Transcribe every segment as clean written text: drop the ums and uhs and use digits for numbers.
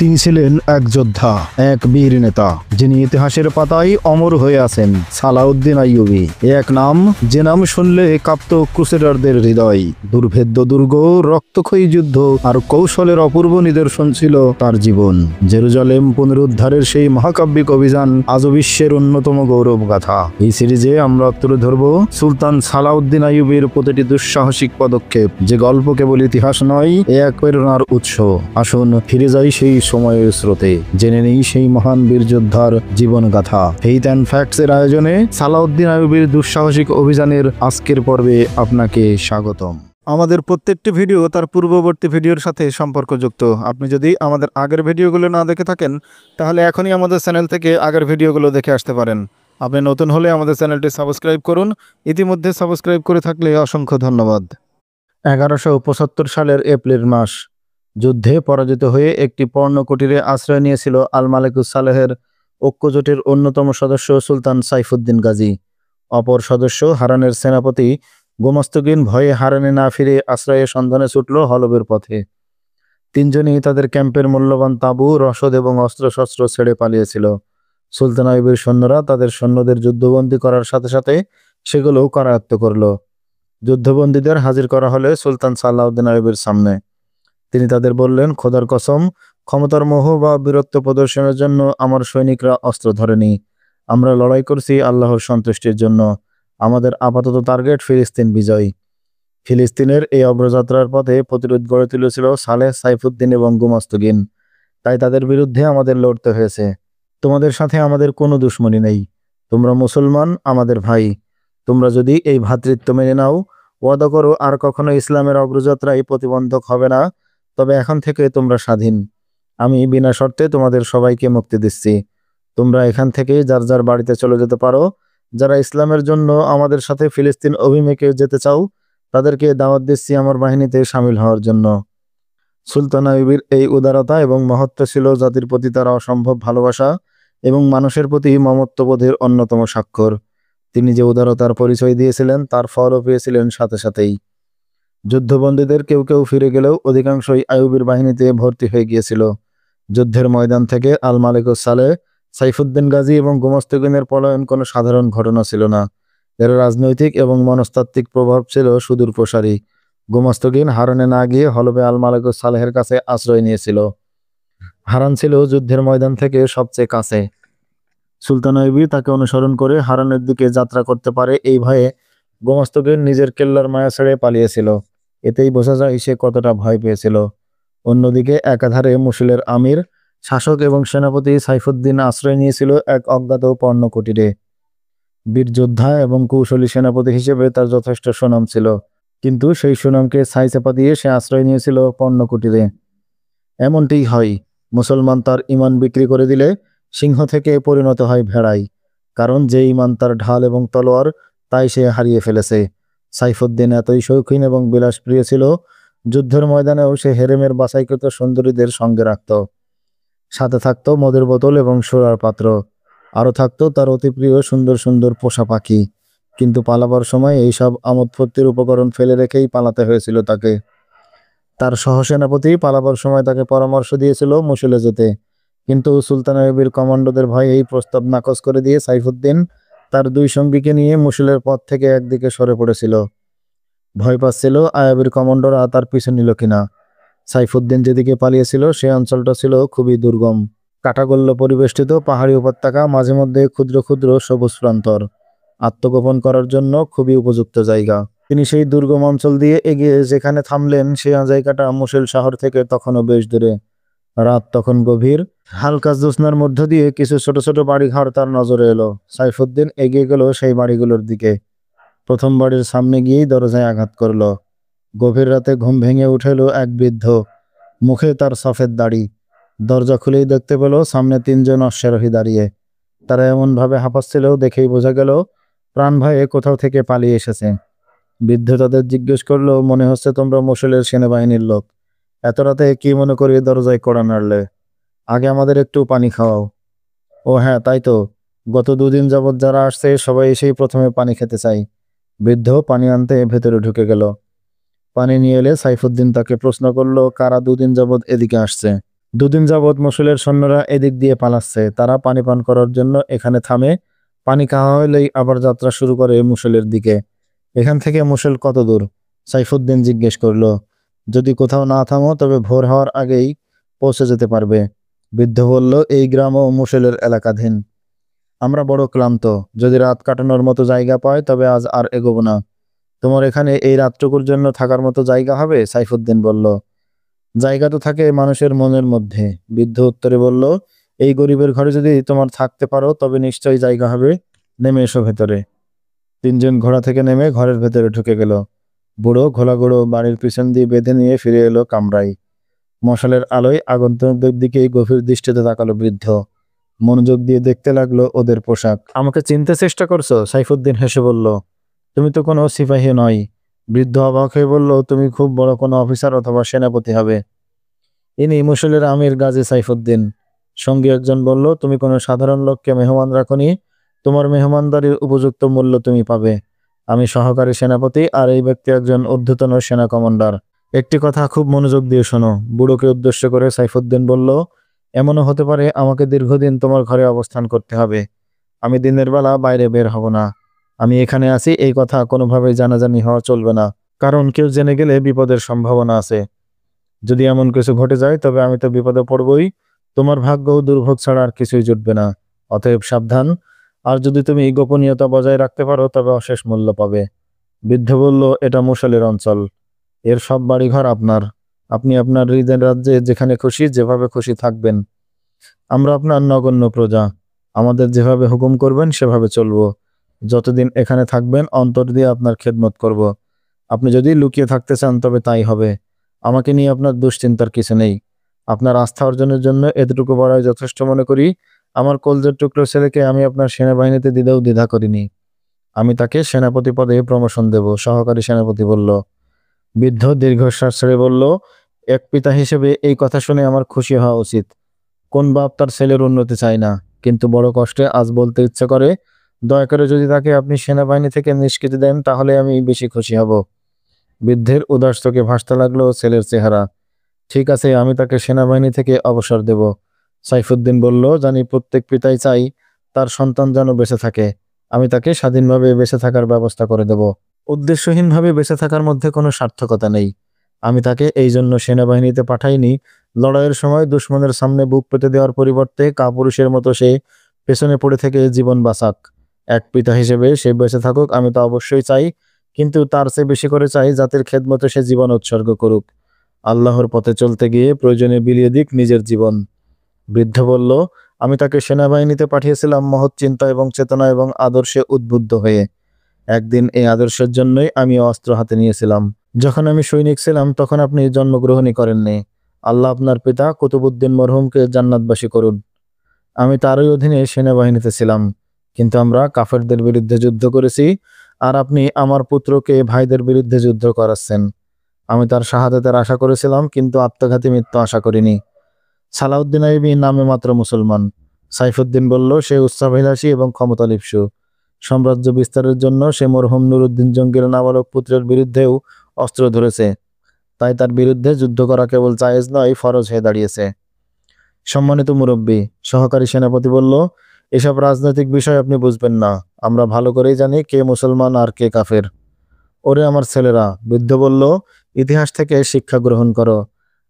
তিনি ছিলেন এক যোদ্ধা, এক বীর নেতা, যিনি ইতিহাসের পাতায় অমর হয়ে আছেন। সালাউদ্দিন আইয়ুবী এক নাম, যে নাম শুনলে কাঁপত ক্রুসেডারদের হৃদয়। দুর্ভেদ্য দুর্গ, রক্তক্ষয়ী যুদ্ধ আর কৌশলের অপূর্ব নিদর্শন ছিল তার জীবন। জেরুজালেম পুনরুদ্ধারের সেই মহাকাব্যিক অভিযান আজও বিশ্বের অন্যতম গৌরব গাথা। এই সিরিজে আমরা তুলে ধরব সুলতান সালাউদ্দিন আইয়ুবীর প্রতিটি দুঃসাহসিক পদক্ষেপ, যে গল্প কেবল ইতিহাস নয়, এ এক প্রেরণার উৎস। আসুন ফিরে যাই সেই সময়ের স্রোতে, জেনে নেই সেই মহান বীর যোদ্ধার জীবন গাথা। ফেইথ অ্যান্ড ফ্যাক্টস এর আয়োজনে সালাউদ্দিন আইয়ুবীর দুঃসাহসিক অভিযানের আজকের পর্বে আপনাকে স্বাগতম। আমাদের প্রত্যেকটি ভিডিও তার পূর্ববর্তী ভিডিওর সাথে সম্পর্কযুক্ত। আপনি যদি আমাদের আগের ভিডিওগুলো না দেখে থাকেন, তাহলে এখনই আমাদের চ্যানেল থেকে আগের ভিডিওগুলো দেখে আসতে পারেন। আপনি নতুন হলে আমাদের চ্যানেলটি সাবস্ক্রাইব করুন। ইতিমধ্যে সাবস্ক্রাইব করে থাকলে অসংখ্য ধন্যবাদ। 1175 সালের এপ্রিল মাস, যুদ্ধে পরাজিত হয়ে একটি পর্ণকুটিরে আশ্রয় নিয়েছিল আল মালেকুস সালেহের ঐক্যজোটের অন্যতম সদস্য সুলতান সাইফুদ্দিন গাজী। অপর সদস্য হারানের সেনাপতি গোমস্তগিন ভয়ে হারানে না ফিরে আশ্রয়ের সন্ধানে ছুটল হলবের পথে। তিনজনই তাদের ক্যাম্পের মূল্যবান তাঁবু, রসদ এবং অস্ত্রশস্ত্র ছেড়ে পালিয়েছিল। সুলতান আইয়ুবের সৈন্যরা তাদের সৈন্যদের যুদ্ধবন্দী করার সাথে সাথে সেগুলোও করায়ত্ত করল। যুদ্ধবন্দীদের হাজির করা হলে সুলতান সালাউদ্দিন আইয়ুবের সামনে। তিনি তাদের বললেন, খোদার কসম, ক্ষমতার মোহ বা বীরত্ব প্রদর্শনের জন্য আমার সৈনিকরা অস্ত্র ধরেনি। আমরা লড়াই করছি আল্লাহর সন্তুষ্টির জন্য। আমাদের আপাতত টার্গেট ফিলিস্তিন বিজয়। ফিলিস্তিনের এই অগ্রযাত্রার পথে প্রতিরোধ গড়ে তুলেছিল সালেহ, সাইফুদ্দিন এবং গুমাস্তগিন। তাই তাদের বিরুদ্ধে আমাদের লড়তে হয়েছে। তোমাদের সাথে আমাদের কোনো দুশ্মনী নেই। তোমরা মুসলমান, আমাদের ভাই। তোমরা যদি এই ভ্রাতৃত্ব মেনে নাও, ওয়াদা করো আর কখনো ইসলামের অগ্রযাত্রায় প্রতিবন্ধক হবে না, তবে এখন থেকে তোমরা স্বাধীন। আমি বিনা শর্তে তোমাদের সবাইকে মুক্তি দিচ্ছি। তোমরা এখান থেকে যার যার বাড়িতে চলে যেতে পারো। যারা ইসলামের জন্য আমাদের সাথে ফিলিস্তিন অভিমুখে যেতে চাও, তাদেরকে দাওয়াত দিচ্ছি আমার বাহিনীতে সামিল হওয়ার জন্য। সুলতান আইয়ুবীর এই উদারতা এবং মহত্ব ছিল জাতির প্রতি তার অসম্ভব ভালোবাসা এবং মানুষের প্রতি মমত্ববোধের অন্যতম স্বাক্ষর। তিনি যে উদারতার পরিচয় দিয়েছিলেন, তার ফলও পেয়েছিলেন সাথে সাথেই। যুদ্ধবন্দীদের কেউ কেউ ফিরে গেলেও অধিকাংশই আইয়ুবীর বাহিনীতে ভর্তি হয়ে গিয়েছিল। যুদ্ধের ময়দান থেকে আল মালেকুস সালেহ, সাইফুদ্দিন গাজী এবং গোমস্তগিনের পলায়ন কোনো সাধারণ ঘটনা ছিল না। এর রাজনৈতিক এবং মনস্তাত্ত্বিক প্রভাব ছিল সুদূর প্রসারী। গোমস্তগিন হারানে না গিয়ে হলবে আল মালেকুস সালেহের কাছে আশ্রয় নিয়েছিল। হারান ছিল যুদ্ধের ময়দান থেকে সবচেয়ে কাছে। সুলতান আইয়ুবী তাকে অনুসরণ করে হারানের দিকে যাত্রা করতে পারে এই ভয়ে গোমস্তগিন নিজের কেল্লার মায়া ছেড়ে পালিয়েছিল। এতেই বোঝা যায় সে কতটা ভয় পেয়েছিল। অন্যদিকে একাধারে মুসিলের আমির, শাসক এবং সেনাপতি সাইফুদ্দিন আশ্রয় নিয়েছিল এক অজ্ঞাত পর্ণকুটিরে। বীর যোদ্ধা এবং কৌশলী সেনাপতি হিসেবে তার যথেষ্ট সুনাম ছিল, কিন্তু সেই সুনামকে ছাইচাপা দিয়ে সে আশ্রয় নিয়েছিল পর্ণকুটিরে। এমনটিই হয়, মুসলমান তার ইমান বিক্রি করে দিলে সিংহ থেকে পরিণত হয় ভেড়ায়। কারণ যে ইমান তার ঢাল এবং তলোয়ার, তাই সে হারিয়ে ফেলেছে। সাইফুদ্দিন এতই শৌখিন এবং বিলাসপ্রিয় ছিল, যুদ্ধের ময়দানেও সে হেরেমের বাছাইকৃত সুন্দরীদের সঙ্গে রাখত। সাথে থাকত মদের বোতল এবং সুরার পাত্র। আরও থাকত তার অতি প্রিয় সুন্দর সুন্দর পোষা পাখি। কিন্তু পালাবার সময় এইসব আমোদ ফুর্তির উপকরণ ফেলে রেখেই পালাতে হয়েছিল তাকে। তার সহসেনাপতি পালাবার সময় তাকে পরামর্শ দিয়েছিল মুসিলে যেতে, কিন্তু সুলতান আইয়ুবীর কমান্ডোদের ভয়ে এই প্রস্তাব নাকচ করে দিয়ে সাইফুদ্দিন তার দুই সঙ্গীকে নিয়ে মুসিলের পথ থেকে একদিকে সরে পড়েছিল। ভয় পাচ্ছিল আইয়ুবীর কমান্ডোরা তার পিছু নিল কিনা। সাইফুদ্দিন যেদিকে পালিয়েছিল সে অঞ্চলটা ছিল খুবই দুর্গম, কাঁটাগোল্ল পরিবেষ্টিত পাহাড়ি উপত্যকা, মাঝে মধ্যে ক্ষুদ্র ক্ষুদ্র সবুজ প্রান্তর। আত্মগোপন করার জন্য খুবই উপযুক্ত জায়গা। তিনি সেই দুর্গম অঞ্চল দিয়ে এগিয়ে যেখানে থামলেন, সে জায়গাটা মুসিল শহর থেকে তখনও বেশ দূরে। রাত তখন গভীর। হালকা জ্যোৎস্নার মধ্য দিয়ে কিছু ছোট ছোট বাড়িঘর তার নজরে এলো। সাইফুদ্দিন এগিয়ে গেল সেই বাড়িগুলোর দিকে। প্রথম বাড়ির সামনে গিয়েই দরজায় আঘাত করল। গভীর রাতে ঘুম ভেঙে উঠেল এক বৃদ্ধ, মুখে তার সফেদ দাড়ি। দরজা খুলেই দেখতে পেল সামনে তিনজন অশ্বারোহী দাঁড়িয়ে। তারা এমনভাবে হাঁপাচ্ছিল, দেখেই বোঝা গেল প্রাণ ভয়ে কোথাও থেকে পালিয়ে এসেছে। বৃদ্ধ তাদের জিজ্ঞেস করলো, মনে হচ্ছে তোমরা মুসিলের সেনাবাহিনীর লোক। এত রাতে কি মনে করি দরজায় কড়া নাড়লে? আগে আমাদের একটু পানি খাওয়াও। ও হ্যাঁ, তাই তো, গত 2 দিন যাবৎ যারা আসছে সবাই এসেই প্রথমে পানি খেতে চাই। বৃদ্ধ পানি আনতে ভেতরে ঢুকে গেল। পানি নিয়ে এলে সাইফুদ্দিন তাকে প্রশ্ন করলো, কারা 2 দিন যাবৎ এদিকে আসছে? দুদিন যাবৎ মুসলের সৈন্যরা এদিক দিয়ে পালাচ্ছে, তারা পানি পান করার জন্য এখানে থামে। পানি খাওয়া হলেই আবার যাত্রা শুরু করে মুসলের দিকে। এখান থেকে মুসল কত দূর? সাইফুদ্দিন জিজ্ঞেস করলো। যদি কোথাও না থামো তবে ভোর হওয়ার আগেই পৌঁছে যেতে পারবে। বৃদ্ধ বলল, এই গ্রামও মুসলের এলাকাধীন। আমরা বড় ক্লান্ত, যদি রাত কাটানোর মতো জায়গা পাই তবে আজ আর এগোবো না। তোমার এখানে এই রাতটুকুর জন্য থাকার মতো জায়গা হবে? সাইফুদ্দিন বলল। জায়গা তো থাকে মানুষের মনের মধ্যে। বৃদ্ধ উত্তরে বলল, এই গরিবের ঘরে যদি তোমার থাকতে পারো তবে নিশ্চয়ই জায়গা হবে। নেমে এসো ভেতরে। তিনজন ঘোড়া থেকে নেমে ঘরের ভেতরে ঢুকে গেল। বুড়ো ঘোড়াগুলো বাড়ির পিছন দিয়ে বেঁধে নিয়ে ফিরে এলো কামরায়। মশালের আলোয় আগন্তুকদের দিকে গভীর দৃষ্টিতে তাকালো বৃদ্ধ। মনোযোগ দিয়ে দেখতে লাগলো ওদের পোশাক। আমাকে চিনতে চেষ্টা করছো? সাইফুদ্দিন হেসে বলল। তুমি তো কোনো সিপাহী নয়। বৃদ্ধ অবাক হয়ে বলল, তুমি খুব বড় কোনো অফিসার অথবা সেনাপতি হবে। ইনি মুসলের আমির গাজী সাইফুদ্দিন। সঙ্গী একজন বলল, তুমি কোনো সাধারণ লোককে মেহমান রাখনি, তোমার মেহমানদারির উপযুক্ত মূল্য তুমি পাবে। আমি সহকারী সেনাপতি, আর এই ব্যক্তি একজন ঊর্ধ্বতন সেনা কমান্ডার। একটি কথা খুব মনোযোগ দিয়ে শোনো। বুড়োকে উদ্দেশ্য করে সাইফুদ্দিন বলল, এমনও হতে পারে আমাকে দীর্ঘদিন তোমার ঘরে অবস্থান করতে হবে। আমি দিনের বেলা বাইরে বের হব না। আমি এখানে আছি এই কথা কোনোভাবেই জানাজানি হওয়া চলবে না, কারণ কেউ জেনে গেলে বিপদের সম্ভাবনা আছে। যদি এমন কিছু ঘটে যায় তবে আমি তো বিপদে পড়বই। তোমার ভাগ্য দুর্ভোগ ছাড়া আর কিছুই জুটবে না। অতএব সাবধান। আর যদি তুমি গোপনীয়তা বজায় রাখতে পারো তবে অশেষ মূল্য পাবে। বৃদ্ধ বলল, এটা মুসলের অঞ্চল। এর সব বাড়িঘর আপনার। আপনি আপনার হৃদয়ের রাজ্যে যেখানে খুশি যেভাবে খুশি থাকবেন। আমরা আপনার নগণ্য প্রজা। আমাদের যেভাবে হুকুম করবেন সেভাবে চলবো। যতদিন এখানে থাকবেন অন্তর দিয়ে আপনার খেদমত করব। আপনি যদি লুকিয়ে থাকতে চান তবে তাই হবে। আমাকে নিয়ে আপনার দুশ্চিন্তার কিছু নেই। আপনার আস্থা অর্জনের জন্য এতটুকু বড়াই যথেষ্ট মনে করি। আমার কলজের টুকরো ছেলেকে আমি আপনার সেনাবাহিনীতে দিতেও দ্বিধা করিনি। আমি তাকে সেনাপতি পদে প্রমোশন দেব। সহকারী সেনাপতি বলল। বৃদ্ধ দীর্ঘশ্বাস ছেড়ে বলল, এক পিতা হিসেবে এই কথা শুনে আমার খুশি হওয়া উচিত। কোন বাপ তার ছেলের উন্নতি চায় না? কিন্তু বড় কষ্টে আজ বলতে ইচ্ছে করে, দয়া করে যদি তাকে আপনি সেনাবাহিনী থেকে নিষ্কৃতি দেন তাহলে আমি বেশি খুশি হব। বৃদ্ধের উদাস চোখে ভাসতে লাগলো ছেলের চেহারা। ঠিক আছে, আমি তাকে সেনাবাহিনী থেকে অবসর দেব। সাইফুদ্দিন বলল, জানি প্রত্যেক পিতাই চাই তার সন্তান যেন বেঁচে থাকে। আমি তাকে স্বাধীনভাবে বেঁচে থাকার ব্যবস্থা করে দেব। উদ্দেশ্যহীনভাবে বেঁচে থাকার মধ্যে কোনো সার্থকতা নেই। আমি তাকে এই জন্য সেনাবাহিনীতে পাঠাইনি, লড়াইয়ের সময় দুশ্মনের সামনে বুক পেতে দেওয়ার পরিবর্তে কাপুরুষের মতো সে পেছনে পড়ে থেকে জীবন বাঁচাক। এক পিতা হিসেবে সে বেঁচে থাকুক আমি তো অবশ্যই চাই, কিন্তু তার চেয়ে বেশি করে চাই জাতির খেদমতে সে জীবন উৎসর্গ করুক। আল্লাহর পথে চলতে গিয়ে প্রয়োজনে বিলিয়ে দিক নিজের জীবন। বৃদ্ধ বলল, আমি তাকে সেনাবাহিনীতে পাঠিয়েছিলাম মহৎ চিন্তা এবং চেতনা এবং আদর্শে উদ্বুদ্ধ হয়ে। একদিন এই আদর্শের জন্যই আমি অস্ত্র হাতে নিয়েছিলাম। যখন আমি সৈনিক ছিলাম তখন আপনি জন্মগ্রহণই করেননি। আল্লাহ আপনার পিতা কুতুবউদ্দিন মরহুমকে জান্নাতবাসী করুন। আমি তারই অধীনে সেনাবাহিনীতে ছিলাম, কিন্তু আমরা কাফেরদের বিরুদ্ধে যুদ্ধ করেছি, আর আপনি আমার পুত্রকে ভাইদের বিরুদ্ধে যুদ্ধ করাচ্ছেন। আমি তার শাহাদাতের আশা করেছিলাম, কিন্তু আত্মঘাতী মৃত্যু আশা করিনি। সালাউদ্দিন আইবি নামে মাত্র মুসলমান। সাইফুদ্দিন বলল, সে উচ্চাভিলাষী এবং ক্ষমতালিপ্সু। সাম্রাজ্য বিস্তারের জন্য সে মরহুম নুরুদ্দিন জঙ্গির নাবালক পুত্রের বিরুদ্ধেও অস্ত্র ধরেছে। তাই তার বিরুদ্ধে যুদ্ধ করা কেবল জায়েজ নয়, ফরজ হয়ে দাঁড়িয়েছে। সম্মানিত মুরব্বী, সহকারী সেনাপতি বলল, এসব রাজনৈতিক বিষয় আপনি বুঝবেন না। আমরা ভালো করেই জানি কে মুসলমান আর কে কাফের। ওরে আমার ছেলেরা, বৃদ্ধ বলল, ইতিহাস থেকে শিক্ষা গ্রহণ করো।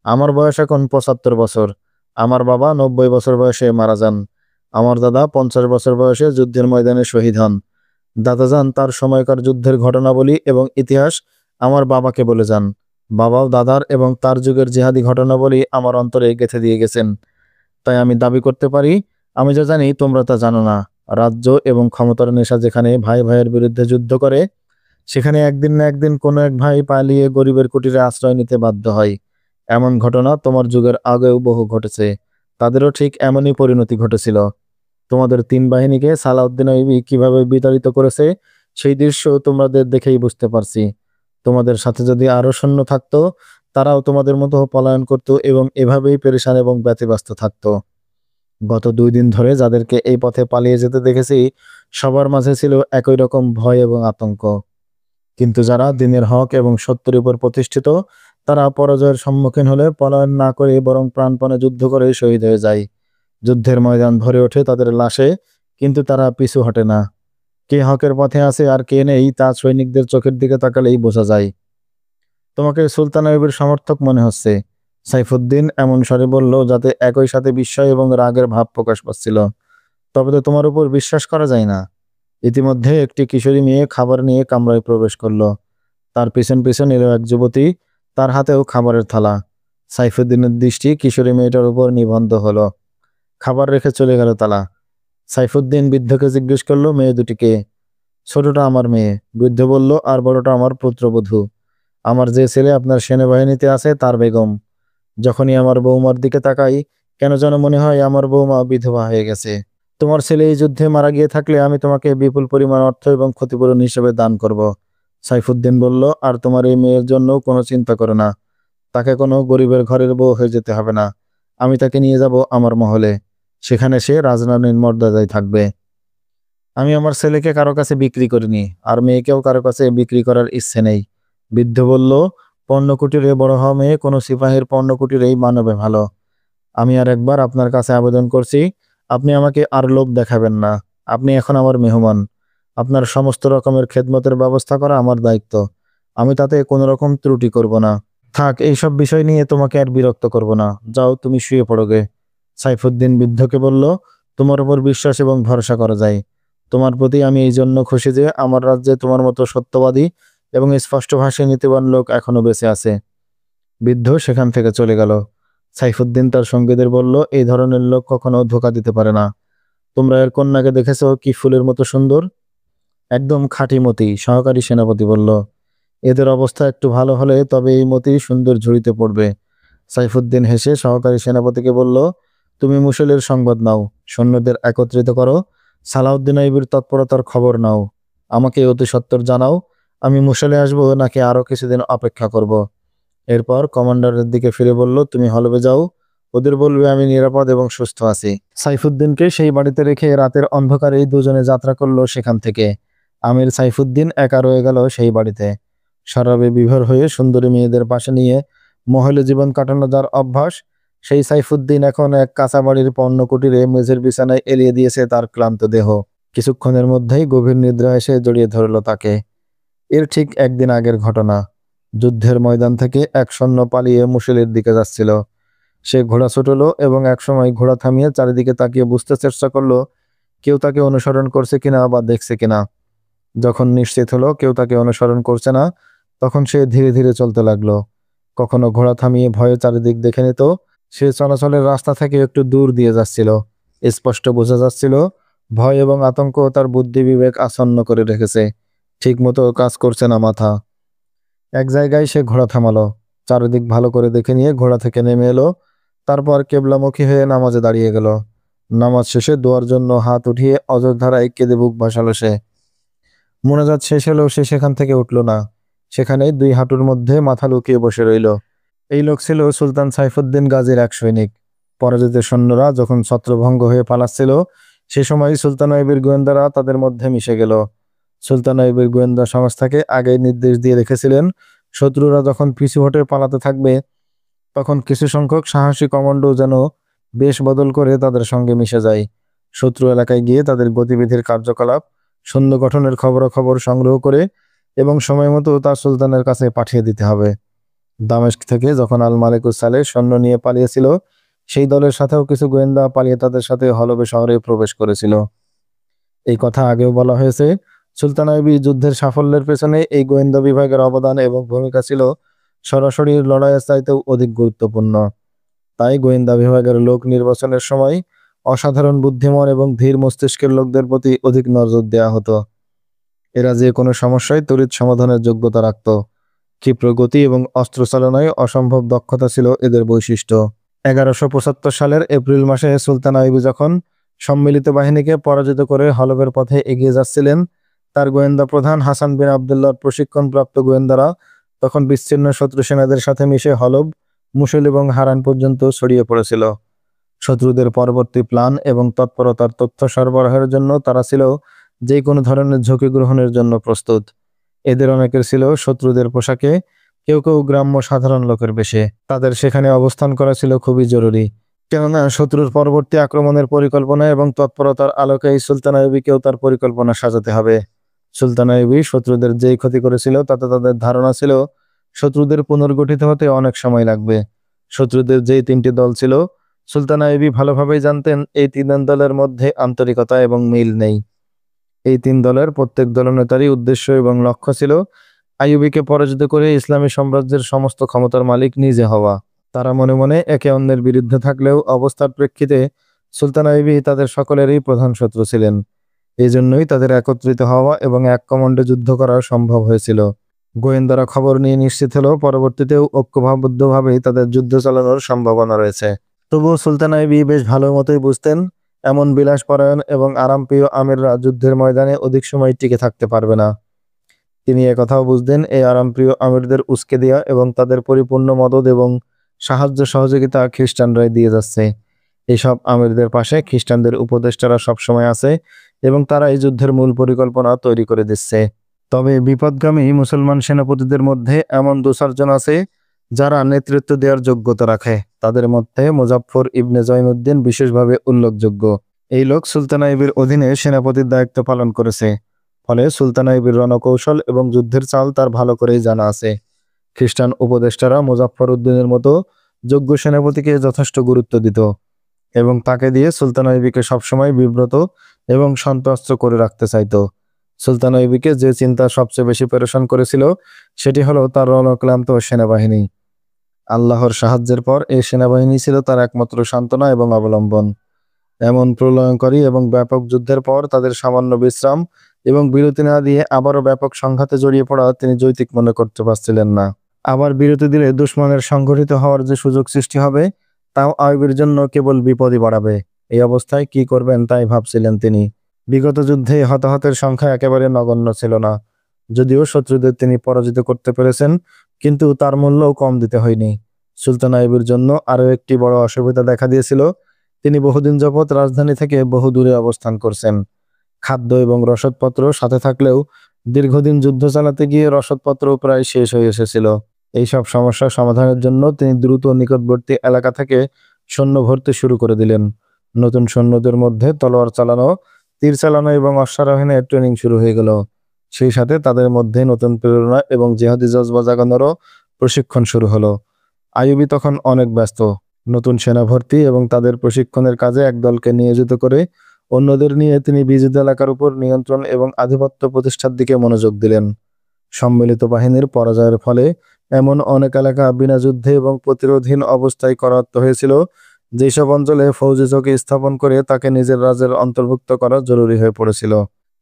আমার বয়স এখন ৭৫ বছর। আমার বাবা ৯০ বছর বয়সে মারা যান। আমার দাদা ৫০ বছর বয়সে যুদ্ধের ময়দানে শহীদ হন। দাদাজান তার সময়কার যুদ্ধের ঘটনাবলী এবং ইতিহাস আমার বাবাকে বলে যান। বাবাও দাদার এবং তার যুগের জিহাদি ঘটনাবলী আমার অন্তরে গেঁথে দিয়ে গেছেন। তাই আমি দাবি করতে পারি, আমি যা জানি তোমরা তা জানো না। রাজ্য এবং ক্ষমতার নেশা যেখানে ভাই ভাইয়ের বিরুদ্ধে যুদ্ধ করে, সেখানে একদিন না একদিন কোনো এক ভাই পালিয়ে গরিবের কুটিরে আশ্রয় নিতে বাধ্য হয়। এমন ঘটনা তোমার যুগের আগেও বহু ঘটেছে। তাদেরও ঠিক এমনই পরিণতি ঘটেছিল। তোমাদের ৩ বাহিনীকে সালাউদ্দিন আইবি কিভাবে বিতাড়িত করেছে সেই দৃশ্য তোমাদের দেখেই বুঝতে পারছি। তোমাদের সাথে যদি আরো সৈন্য থাকতো, তারাও তোমাদের মতো পলায়ন করত এবং এভাবেই পেরেশান এবং ব্যতিব্যস্ত থাকতো। গত ২ দিন ধরে যাদেরকে এই পথে পালিয়ে যেতে দেখেছি, সবার মাঝে ছিল একই রকম ভয় এবং আতঙ্ক। কিন্তু যারা দিনের হক এবং সত্যের উপর প্রতিষ্ঠিত, তারা পরাজয়ের সম্মুখীন হলে পলায়ন না করে বরং প্রাণপণে যুদ্ধ করে শহীদ হয়ে যায়। যুদ্ধের ময়দান ভরে ওঠে তাদের লাশে, কিন্তু তারা পিছু হটে না। কে হকের পথে আছে আর কে নেই তা সৈনিকদের চোখের দিকে তাকালেই বোঝা যায়। তোমাকে সুলতান আইয়ুবের সমর্থক মনে হচ্ছে, সাইফুদ্দিন এমন স্বরে বলল যাতে একই সাথে বিস্ময় এবং রাগের ভাব প্রকাশ পাচ্ছিল। তবে তো তোমার উপর বিশ্বাস করা যায় না। ইতিমধ্যে একটি কিশোরী মেয়ে খাবার নিয়ে কামরায় প্রবেশ করলো। তার পিছন পিছন এলো এক যুবতী, তার হাতেও খাবারের থালা। সাইফুদ্দিনের দৃষ্টি কিশোরী মেয়েটার উপর নিবদ্ধ হলো। খাবার রেখে চলে গেল তালা। সাইফুদ্দিন বৃদ্ধকে জিজ্ঞেস করলো, মেয়ে দুটিকে? ছোটটা আমার মেয়ে, বৃদ্ধ বলল, আর বড়টা আমার পুত্রবধূ। আমার যে ছেলে আপনার সেনাবাহিনীতে আছে তার বেগম। যখনই আমার বৌমার দিকে তাকাই কেন যেন মনে হয় আমার বৌমা বিধবা হয়ে গেছে। তোমার ছেলে এই যুদ্ধে মারা গিয়ে থাকলে আমি তোমাকে বিপুল পরিমাণ অর্থ এবং ক্ষতিপূরণ হিসেবে দান করব। সাইফুদ্দিন বলল, আর তোমার এই মেয়ের জন্য কোনো চিন্তা করো না। তাকে কোনো গরিবের ঘরের বউ হয়ে যেতে হবে না। আমি তাকে নিয়ে যাব আমার মহলে। সেখানে সে রাজরানীর মর্যাদায় থাকবে। আমি আমার ছেলেকে কারো কাছে বিক্রি করিনি, আর মেয়েকেও কারো কাছে বিক্রি করার ইচ্ছে নেই। বৃদ্ধ বলল, পণ্যকুটিরে বড় হওয়া মেয়ে কোনো সিপাহীর পণ্যকুটিরেই মানবে ভালো। আমি আর একবার আপনার কাছে আবেদন করছি, আপনি আমাকে আর লোভ দেখাবেন না। আপনি এখন আমার মেহমান। আপনার সমস্ত রকমের খেদমতের ব্যবস্থা করা আমার দায়িত্ব। আমি তাতে কোনো রকম ত্রুটি করব না। থাক, এইসব বিষয় নিয়ে তোমাকে আর বিরক্ত করব না। যাও, তুমি শুয়ে পড়োগে। সাইফুদ্দিন বৃদ্ধকে বলল, তোমার উপর বিশ্বাস এবং ভরসা করা যায়। তোমার প্রতি আমি এই জন্য খুশি যে আমার রাজ্যে তোমার মতো সত্যবাদী এবং স্পষ্টভাষী নীতিবান লোক এখনো বেঁচে আছে। বৃদ্ধ সেখান থেকে চলে গেল। সাইফুদ্দিন তার সঙ্গীদের বলল, এই ধরনের লোক কখনো ধোঁকা দিতে পারে না। তোমরা এর কন্যাকে দেখেছো কি ফুলের মতো সুন্দর? একদম খাঁটি মতি, সহকারী সেনাপতি বলল। এদের অবস্থা একটু ভালো হলে তবে এই মতি সুন্দর ঝুড়িতে পড়বে। সাইফুদ্দিন হেসে সহকারী সেনাপতিকে বলল, তুমি মুসলের সংবাদ নাও, সৈন্যদের একত্রিত করো, সালাউদ্দিন আইয়ুবের তৎপরতার খবর নাও। আমাকে অতি সত্বর জানাও, আমি মুসলে আসবো নাকি আরো কিছুদিন অপেক্ষা করব। এরপর কমান্ডারের দিকে ফিরে বলল, তুমি হলবে যাও, ওদের বলবে আমি নিরাপদ এবং সুস্থ আছি। সাইফুদ্দিনকে সেই বাড়িতে রেখে রাতের অন্ধকারেই দুজনে যাত্রা করলো সেখান থেকে। আমির সাইফুদ্দিন একা রয়ে গেল সেই বাড়িতে। শরাবে বিভোর হয়ে সুন্দরী মেয়েদের পাশে নিয়ে মহলে জীবন কাটানো যার অভ্যাস, সেই সাইফুদ্দিন এখন এক কাঁচা বাড়ির পণ্যকুটিরে মেঝের বিছানায় এলিয়ে দিয়েছে তার ক্লান্ত দেহ। কিছুক্ষণের মধ্যেই গভীর নিদ্রা এসে জড়িয়ে ধরল তাকে। এর ঠিক একদিন আগের ঘটনা। যুদ্ধের ময়দান থেকে এক সৈন্য পালিয়ে মুসলের দিকে যাচ্ছিল। সে ঘোড়া ছুটলো এবং একসময় ঘোড়া থামিয়ে চারিদিকে তাকিয়ে বুঝতে চেষ্টা করলো কেউ তাকে অনুসরণ করছে কিনা বা দেখছে কিনা। যখন নিশ্চিত হলো কেউ তাকে অনুসরণ করছে না, তখন সে ধীরে ধীরে চলতে লাগলো। কখনো ঘোড়া থামিয়ে ভয়ে চারিদিক দেখে নিত। সে চলাচলের রাস্তা থেকে একটু দূর দিয়ে যাচ্ছিল। স্পষ্ট বোঝা যাচ্ছিল ভয় এবং আতঙ্ক তার বুদ্ধি বিবেক আচ্ছন্ন করে রেখেছে। ঠিক মতো কাজ করছে না মাথা। এক জায়গায় সে ঘোড়া থামালো, চারিদিক ভালো করে দেখে নিয়ে ঘোড়া থেকে নেমে এলো। তারপর কেবলামুখী হয়ে নামাজে দাঁড়িয়ে গেল। নামাজ শেষে দোয়ার জন্য হাত উঠিয়ে অযোধ্যারায় কেঁদে বুক ভাসালো সে। মোনাজাত শেষ হলেও সে সেখান থেকে উঠল না। সেখানে দুই হাঁটুর মধ্যে মাথা লুকিয়ে বসে রইল। এই লোক ছিল সুলতান সাইফুদ্দিন গাজীর এক সৈনিক। পরাজিত সৈন্যরা যখন ছত্রভঙ্গ হয়ে পালাচ্ছিল, সে সময় সুলতান আইয়ুবের গোয়েন্দারা তাদের মধ্যে মিশে গেল। সুলতান আইয়ুবের গোয়েন্দা সংস্থাকে আগেই নির্দেশ দিয়ে রেখেছিলেন, শত্রুরা যখন পিছু হটে পালাতে থাকবে তখন কিছু সংখ্যক সাহসী কমান্ডো যেন বেশ বদল করে তাদের সঙ্গে মিশে যায়। শত্রু এলাকায় গিয়ে তাদের গতিবিধির কার্যকলাপ, সৈন্য গঠনের খবরাখবর সংগ্রহ করে এবং সময় মতো তা সুলতানের কাছে পাঠিয়ে দিতে হবে। দামেস্ক থেকে যখন আল মালিকুস সালেহ সৈন্য নিয়ে পালিয়েছিল, সেই দলের সাথেও কিছু গোয়েন্দা পালিয়ে তাদের সাথে হলবে শহরে প্রবেশ করেছিল। এই কথা আগেও বলা হয়েছে। সুলতান আইয়ুবী যুদ্ধের সাফল্যের পেছনে এই গোয়েন্দা বিভাগের অবদান এবং ভূমিকা ছিল সরাসরি লড়াইয়ের চাইতেও অধিক গুরুত্বপূর্ণ। তাই গোয়েন্দা বিভাগের লোক নির্বাচনের সময় অসাধারণ বুদ্ধিমান এবং ধীর মস্তিষ্কের লোকদের প্রতি অধিক নজর দেওয়া হতো। এরা যে কোনো সমস্যায় তড়িৎ সমাধানের যোগ্যতা রাখত। ক্ষিপ্র গতি এবং অস্ত্র চালনায় অসম্ভব দক্ষতা ছিল এদের বৈশিষ্ট্য। 1175 সালের এপ্রিল মাসে সুলতান আইয়ুবী যখন সম্মিলিত বাহিনীকে পরাজিত করে হলবের পথে এগিয়ে যাচ্ছিলেন, তার গোয়েন্দা প্রধান হাসান বিন আবদুল্লাহর প্রশিক্ষণপ্রাপ্ত গোয়েন্দারা তখন বিচ্ছিন্ন শত্রু সেনাদের সাথে মিশে হলব, মুসল এবং হারান পর্যন্ত ছড়িয়ে পড়েছিল। শত্রুদের পরবর্তী প্ল্যান এবং তৎপরতার তথ্য সরবরাহের জন্য তারা ছিল যে কোনো ধরনের ঝুঁকি গ্রহণের জন্য প্রস্তুত। এদের অনেকের ছিল শত্রুদের পোশাকে কেউ কেউ গ্রাম্য সাধারণ লোকের বেশে। তাদের সেখানে অবস্থান করা ছিল খুবই জরুরি, কেননা শত্রুর পরবর্তী আক্রমণের পরিকল্পনা এবং তৎপরতার আলোকে এই সুলতান আইয়ুবীকেও তার পরিকল্পনা সাজাতে হবে। সুলতান আইয়ুবী শত্রুদের যেই ক্ষতি করেছিল তাতে তাদের ধারণা ছিল শত্রুদের পুনর্গঠিত হতে অনেক সময় লাগবে। শত্রুদের যেই তিনটি দল ছিল, সুলতান আইয়ুবী ভালোভাবেই জানতেন এই তিন দলের মধ্যে আন্তরিকতা এবং মিল নেই। এই তিন দলের প্রত্যেক দলনেতারই উদ্দেশ্য এবং লক্ষ্য ছিল আইয়ুবীকে পরাজিত করে ইসলামী সাম্রাজ্যের সমস্ত ক্ষমতার মালিক নিজে হওয়া। তারা মনে মনে একে অন্যের বিরুদ্ধে থাকলেও অবস্থার প্রেক্ষিতে সুলতান আইয়ুবী তাদের সকলেরই প্রধান শত্রু ছিলেন। এই জন্যই তাদের একত্রিত হওয়া এবং এক কমান্ডে যুদ্ধ করা সম্ভব হয়েছিল। গোয়েন্দারা খবর নিয়ে নিশ্চিত হলো পরবর্তীতেও ঐক্যবদ্ধভাবেই তাদের যুদ্ধ চালানোর সম্ভাবনা রয়েছে। তবুও সুলতান আইয়ুবী বেশ ভালো মতোই বুঝতেন এমন বিলাসপরায়ণ এবং আরামপ্রিয় আমিররা যুদ্ধের ময়দানে অধিক সময় টিকে থাকতে পারবে না। তিনি একথাও বুঝতেন এই আরামপ্রিয় আমিরদের উস্কে দেওয়া এবং তাদের পরিপূর্ণ মদদ এবং সাহায্য সহযোগিতা খ্রিস্টানরাই দিয়ে যাচ্ছে। এইসব আমিরদের পাশে খ্রিস্টানদের উপদেষ্টারা সবসময় আছে এবং তারা এই যুদ্ধের মূল পরিকল্পনা তৈরি করে দিচ্ছে। তবে বিপদগামী মুসলমান সেনাপতিদের মধ্যে এমন 2-4 জন আছে যারা নেতৃত্ব দেওয়ার যোগ্যতা রাখে। তাদের মধ্যে মুজাফফর ইবনে জৈনুদ্দিন বিশেষভাবে উল্লেখযোগ্য। এই লোক সুলতান আইয়ুবীর অধীনে সেনাপতির দায়িত্ব পালন করেছে, ফলে সুলতান আইয়ুবীর রণকৌশল এবং যুদ্ধের চাল তার ভালো করেই জানা আছে। খ্রিস্টান উপদেষ্টারা মুজাফফর উদ্দিনের মতো যোগ্য সেনাপতিকে যথেষ্ট গুরুত্ব দিত এবং তাকে দিয়ে সুলতান আইয়ুবীকে সবসময় বিব্রত এবং সন্ত্রস্ত করে রাখতে চাইত। সুলতান আইয়ুবীকে যে চিন্তা সবচেয়ে বেশি পেরেশান করেছিল সেটি হলো তার রণক্লান্ত সেনাবাহিনী। আল্লাহর সাহায্যের পর এই সেনাবাহিনী ছিল তার একমাত্র সান্ত্বনা এবং অবলম্বন। এমন প্রলয়ঙ্করী এবং ব্যাপক যুদ্ধের পর তাদের সামান্য বিশ্রাম এবং বিরতি না দিয়ে আবারও ব্যাপক সংঘাতে জড়িয়ে পড়া তিনি যৌক্তিক মনে করতে পারছিলেন না। আবার বিরতি দিলে দুশমনের সংগঠিত হওয়ার যে সুযোগ সৃষ্টি হবে তাও আইয়ুবীর জন্য কেবল বিপদই বাড়াবে। এই অবস্থায় কি করবেন তাই ভাবছিলেন তিনি। বিগত যুদ্ধে হতাহতের সংখ্যা একেবারে নগণ্য ছিল না। যদিও শত্রুদের তিনি পরাজিত করতে পেরেছেন, কিন্তু তার মূল্যও কম দিতে হয়নি। সুলতান আইয়ুবীর জন্য আরও একটি বড় অসুবিধা দেখা দিয়েছিল। তিনি বহুদিন যাবৎ রাজধানী থেকে বহু দূরে অবস্থান করছেন। খাদ্য এবং রসদপত্র সাথে থাকলেও দীর্ঘদিন যুদ্ধ চালাতে গিয়ে রসদপত্র প্রায় শেষ হয়ে এসেছিল। এইসব সমস্যার সমাধানের জন্য তিনি দ্রুত নিকটবর্তী এলাকা থেকে সৈন্য ভর্তি শুরু করে দিলেন। নতুন সৈন্যদের মধ্যে তলোয়ার চালানো, তীর চালানো এবং অশ্বারোহণের ট্রেনিং শুরু হয়ে গেল। সেই সাথে তাদের মধ্যে নতুন প্রেরণা এবং জিহাদি জজবা জাগানোরও প্রশিক্ষণ শুরু হলো। আইয়ুবী তখন অনেক ব্যস্ত। নতুন সেনা ভর্তি এবং তাদের প্রশিক্ষণের কাজে একদলকে নিয়োজিত করে অন্যদের নিয়ে তিনি বিজিত এলাকার উপর নিয়ন্ত্রণ এবং আধিপত্য প্রতিষ্ঠার দিকে মনোযোগ দিলেন। সম্মিলিত বাহিনীর পরাজয়ের ফলে এমন অনেক এলাকা বিনা যুদ্ধে এবং প্রতিরোধহীন অবস্থায় করায়ত্ত হয়েছিল, যেসব অঞ্চলে ফৌজি চৌকি স্থাপন করে তাকে নিজের রাজ্যের অন্তর্ভুক্ত করা জরুরি হয়ে পড়েছিল।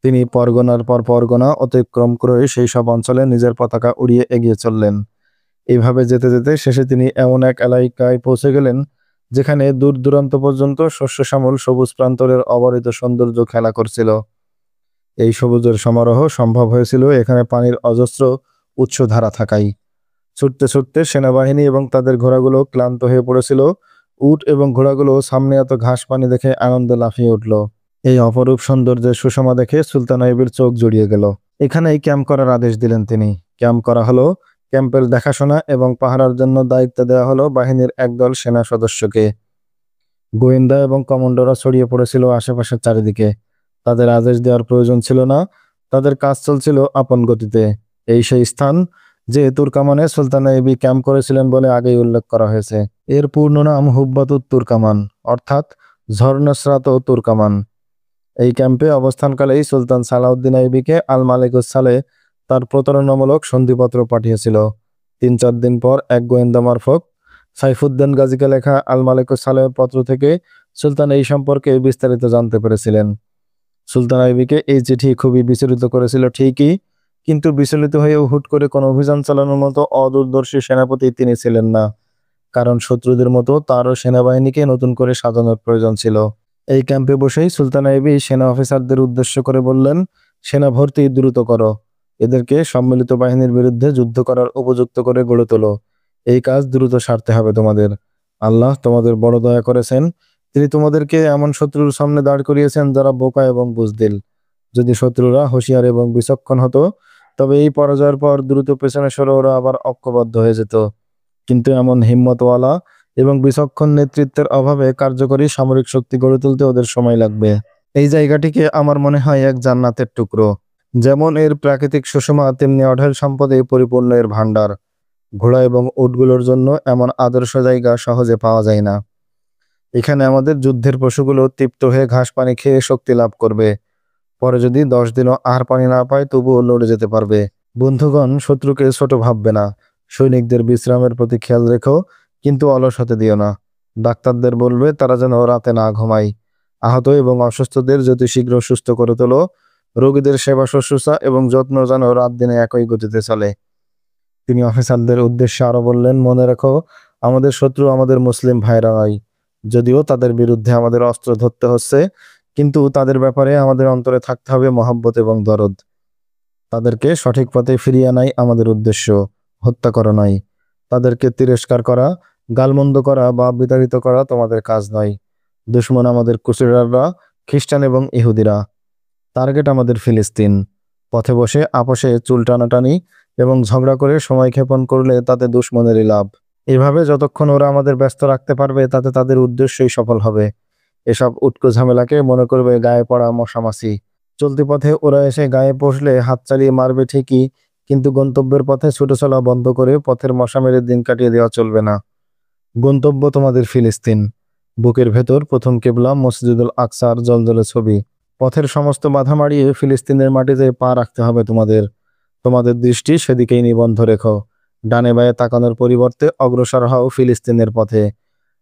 তিনি পরগনার পর পরগনা অতিক্রম করে সেই সব অঞ্চলে নিজের পতাকা উড়িয়ে এগিয়ে চললেন। এইভাবে যেতে যেতে শেষে তিনি এমন এক এলাকায় পৌঁছে গেলেন যেখানে দূর দূরান্ত পর্যন্ত শস্য শ্যামল সবুজ প্রান্তরের অবারিত সৌন্দর্য খেলা করছিল। এই সবুজের সমারোহ সম্ভব হয়েছিল এখানে পানির অজস্র উৎসধারা থাকাই। ছুটতে ছুটতে সেনাবাহিনী এবং তাদের ঘোড়াগুলো ক্লান্ত হয়ে পড়েছিল। উট এবং ঘোড়াগুলো সামনে এত ঘাস পানি দেখে আনন্দে লাফিয়ে উঠল। এই অপরূপ সৌন্দর্যের সুষমা দেখে সুলতান আইয়ুবীর চোখ জুড়িয়ে গেল। এখানেই ক্যাম্প করার আদেশ দিলেন তিনি। ক্যাম্প করা হলো। ক্যাম্পের দেখাশোনা এবং পাহারার জন্য দায়িত্ব দেওয়া হলো বাহিনীর একদল সেনা সদস্যকে। গোয়েন্দা এবং কমান্ডোরা ছড়িয়ে পড়েছিল আশেপাশের চারিদিকে। তাদের আদেশ দেওয়ার প্রয়োজন ছিল না, তাদের কাজ চলছিল আপন গতিতে। এই সেই স্থান যে তুর্কামানে সুলতান আইয়ুবী ক্যাম্প করেছিলেন বলে আগেই উল্লেখ করা হয়েছে। এর পূর্ণ নাম হুব্বাতুত তুর্কামান, অর্থাৎ ঝর্ণস্রাত তুর্কামান। এই ক্যাম্পে অবস্থানকালেই সুলতান সালাউদ্দিন আইয়ুবীকে আল মালিকুস সালেহ তার প্রতারণামূলক সন্ধিপত্র পাঠিয়েছিল। 3-4 দিন পর এক গোয়েন্দা মারফত সাইফুদ্দিন গাজীকে লেখা আল মালিকুস সালেহের পত্র থেকে সুলতান এই সম্পর্কে বিস্তারিত জানতে পেরেছিলেন। সুলতান আইয়ুবীকে এই চিঠি খুবই বিচলিত করেছিল ঠিকই, কিন্তু বিচলিত হয়েও হুট করে কোনো অভিযান চালানোর মতো অদূরদর্শী সেনাপতি তিনি ছিলেন না। কারণ শত্রুদের মতো তারও সেনাবাহিনীকে নতুন করে সাজানোর প্রয়োজন ছিল। এই ক্যাম্পে বসেই সুলতান আইয়ুবী সেনা অফিসারদের উদ্দেশ্য করে বললেন, সেনা ভর্তি দ্রুত করো। এদেরকে সম্মিলিত বাহিনীর বিরুদ্ধে যুদ্ধ করার উপযুক্ত করে গড়ে তোলো। এই কাজ দ্রুত সারতে হবে তোমাদের। আল্লাহ তোমাদের বড় দয়া করেছেন। তিনি তোমাদেরকে এমন শত্রুর সামনে দাঁড় করিয়েছেন যারা বোকা এবং বুজদিল। যদি শত্রুরা হুঁশিয়ার এবং বিচক্ষণ হতো তবে এই পরাজয়ের পর দ্রুত পেছনে সরে ওরা আবার ঐক্যবদ্ধ হয়ে যেত। কিন্তু এমন হিম্মতওয়ালা এবং বিচক্ষণ নেতৃত্বের অভাবে কার্যকরী সামরিক শক্তি গড়ে তুলতে ওদের সময় লাগবে। এই জায়গাটিকে আমার মনে হয় এক জান্নাতের টুকরো। যেমন এর প্রাকৃতিক সুষমা, তেমনি অঢেল সম্পদে পরিপূর্ণ এর ভাণ্ডার। ঘোড়া এবং উটগুলোর জন্য এমন আদর্শ জায়গা সহজে পাওয়া যায় না। এখানে আমাদের যুদ্ধের পশুগুলো তৃপ্ত হয়ে ঘাস পানি খেয়ে শক্তি লাভ করবে। পরে যদি 10 দিনও আহার পানি না পায় তবুও লড়ে যেতে পারবে। বন্ধুগণ, শত্রুকে ছোট ভাববে না। সৈনিকদের বিশ্রামের প্রতি খেয়াল রেখো, কিন্তু অলস হতে দিও না। ডাক্তারদের বলবে তারা যেন রাতে না ঘুমায়। আহত এবং অসুস্থদের যত শীঘ্র সুস্থ করে তোলো। রোগীদের সেবা শুশ্রূষা এবং যত্ন যেন রাত দিনে একই গতিতে চলে। তিনি অফিসারদের উদ্দেশ্যে আরো বললেন, মনে রাখো, আমাদের শত্রু আমাদের মুসলিম ভাইরা নয়। যদিও তাদের বিরুদ্ধে আমাদের অস্ত্র ধরতে হচ্ছে, কিন্তু তাদের ব্যাপারে আমাদের অন্তরে থাকতে হবে মহব্বত এবং দরদ। তাদেরকে সঠিক পথে ফিরিয়ে আনাই আমাদের উদ্দেশ্য, হত্যা করা নয়। তাদেরকে তিরস্কার করা, গালমন্দ করা বা বিতাড়িত করা তোমাদের কাজ নয়। দুশমন আমাদের ক্রুসেডাররা, খ্রিস্টান এবং ইহুদিরা। টার্গেট আমাদের ফিলিস্তিন। পথে বসে আপোষে চুল টানাটানি এবং ঝগড়া করে সময় ক্ষেপণ করলে তাতে দুশমনেরই লাভ। এভাবে যতক্ষণ ওরা আমাদের ব্যস্ত রাখতে পারবে তাতে তাদের উদ্দেশ্যই সফল হবে। এসব উটকো ঝামেলাকে মনে করবে গায়ে পড়া মশামাছি। চলতি পথে ওরা এসে গায়ে পড়লে হাত চালিয়ে মারবে ঠিকই, কিন্তু গন্তব্যের পথে ছুটে চলা বন্ধ করে পথের মশা মেরে দিন কাটিয়ে দেওয়া চলবে না। গন্তব্য তোমাদের ফিলিস্তিন। বুকের ভেতর প্রথম কেবলা মসজিদুল আকসার জলজলে ছবি। পথের সমস্ত বাধা মাড়িয়ে ফিলিস্তিনের মাটিতে পা রাখতে হবে তোমাদের। তোমাদের দৃষ্টি সেদিকেই নিবন্ধ রেখো। ডানে বায়ে তাকানোর পরিবর্তে অগ্রসর হও ফিলিস্তিনের পথে।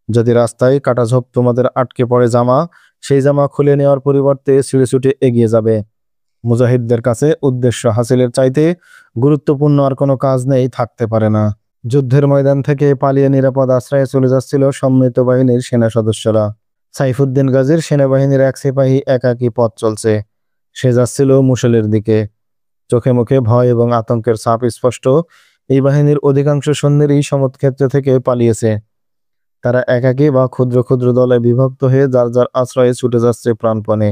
যদি রাস্তায় কাটাঝোপ তোমাদের আটকে পড়ে জামা, সেই জামা খুলে নেওয়ার পরিবর্তে ছিঁড়ে ছুটে এগিয়ে যাবে। মুজাহিদদের কাছে উদ্দেশ্য হাসিলের চাইতে গুরুত্বপূর্ণ আর কোনো কাজ নেই, থাকতে পারে না। যুদ্ধের ময়দান থেকে পালিয়ে নিরাপদ আশ্রয়ে চলে যাচ্ছিল সম্মিলিত বাহিনীর সেনা সদস্যরা। সাইফুদ্দিন গাজীর সেনাবাহিনীর এক সিপাহী একাকী পথ চলছে। সে যাচ্ছিল মুসলের দিকে। চোখে মুখে ভয় এবং আতঙ্কের ছাপ স্পষ্ট। এই বাহিনীর অধিকাংশ সৈন্যেরই সমরক্ষেত্র থেকে পালিয়েছে। তারা একাকী বা ক্ষুদ্র ক্ষুদ্র দলে বিভক্ত হয়ে যার যার আশ্রয়ে ছুটে যাচ্ছে প্রাণপণে।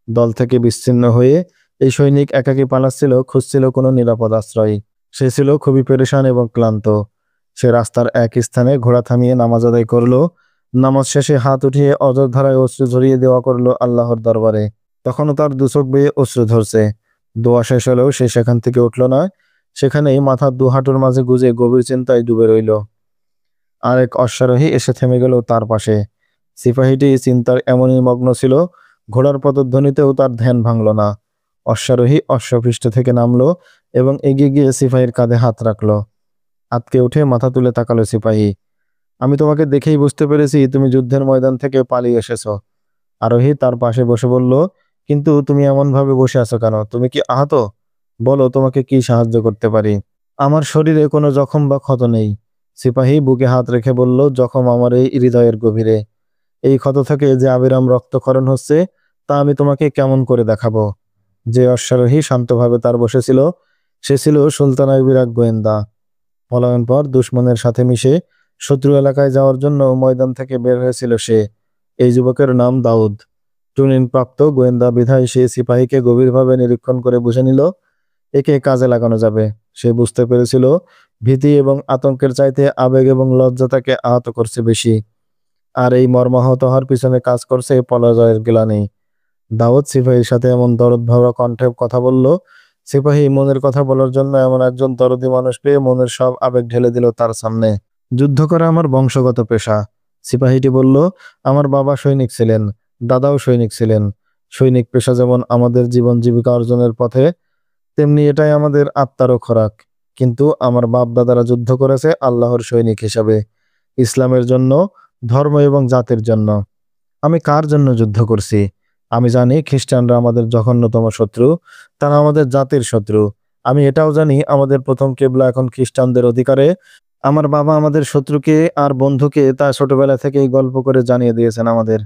দল থেকে বিচ্ছিন্ন হয়ে এই সৈনিক একাকী পালাচ্ছিল, খুঁজছিল কোনো নিরাপদ আশ্রয়। সে ছিল খুবই পেরেশান এবং ক্লান্ত। সে রাস্তার এক স্থানে ঘোড়া থামিয়ে নামাজ আদায় করলো। নামাজ শেষে হাত উঠিয়ে অঝোর ধারায় অশ্রু ঝরিয়ে দেওয়া করলো আল্লাহর দরবারে। তখনও তার দুচোখ বেয়ে অশ্রু ধরছে। দোয়া শেষ হলেও সে সেখান থেকে উঠল না। সেখানেই মাথার দু হাঁটুর মাঝে গুজে গভীর চিন্তায় ডুবে রইল। আরেক অশ্বারোহী এসে থেমে গেল তার পাশে। সিপাহীটি চিন্তার এমনই মগ্ন ছিল, ঘোড়ার পদধ্বনিতেও তার ধ্যান ভাঙল না। অশ্বারোহী অশ্বপৃষ্ঠ থেকে নামলো এবং এগিয়ে গিয়ে সিপাহীর কাঁধে হাত রাখলো। আঁতকে উঠে মাথা তুলে তাকালো সিপাহী। আমি তোমাকে দেখেই বুঝতে পেরেছি তুমি যুদ্ধের ময়দান থেকে পালিয়ে এসেছো। আরোহী তার পাশে বসে বলল, কিন্তু তুমি এমন ভাবে বসে আছো কেন? তুমি কি আহত? বলো, তোমাকে কি সাহায্য করতে পারি? আমার শরীরে কোনো জখম বা ক্ষত নেই। সিপাহী বুকে হাত রেখে বলল, জখম আমার এই হৃদয়ের গভীরে। এই ক্ষত থেকে যে আবিরাম রক্তক্ষরণ হচ্ছে তা আমি তোমাকে কেমন করে দেখাবো? যে অশ্বারোহী শান্তভাবে তার বসেছিল সে ছিল সুলতান আইয়ুবের এক গোয়েন্দা। পলায়ন পর দুশমনের সাথে মিশে শত্রু এলাকায় যাওয়ার জন্য ময়দান থেকে বের হয়েছিল সে। এই যুবকের নাম দাউদ। ট্রেনিং প্রাপ্ত গোয়েন্দা বিধায় সে সিপাহীকে গভীরভাবে নিরীক্ষণ করে বুঝে নিল একে কাজে লাগানো যাবে। সে বুঝতে পেরেছিল ভীতি এবং আতঙ্কের চাইতে আবেগ এবং লজ্জা তাকে আহত করছে বেশি। আর এই মর্মাহত হওয়ার পিছনে কাজ করছে পরাজয়ের গ্লানি। দাউদ সিপাহীর সাথে এমন দরদ ভরা কণ্ঠে কথা বলল, সিপাহী মনের কথা বলার জন্য এমন একজন দরদি মানুষ পেয়ে মনের সব আবেগ ঢেলে দিল তার সামনে। যুদ্ধ করা আমার বংশগত পেশা। সিপাহীটি বলল, আমার বাবা সৈনিক ছিলেন, দাদাও সৈনিক ছিলেন। সৈনিক পেশা যেমন আমাদের জীবন জীবিকা অর্জনের পথে, তেমনি এটাই আমাদের আত্মারও খোরাক। কিন্তু আমার বাপ দাদারা যুদ্ধ করেছে আল্লাহর সৈনিক হিসাবে, ইসলামের জন্য, ধর্ম এবং জাতির জন্য। আমি কার জন্য যুদ্ধ করছি? আমি জানি খ্রিস্টানরা আমাদের জঘন্যতম শত্রু, তারা আমাদের জাতির শত্রু। আমি এটাও জানি আমাদের প্রথম কেবলা এখন খ্রিস্টানদের অধিকারে। আমার বাবা আমাদের শত্রুকে আর বন্ধুকে তা ছোটবেলা থেকেই গল্প করে জানিয়ে দিয়েছেন, আমাদের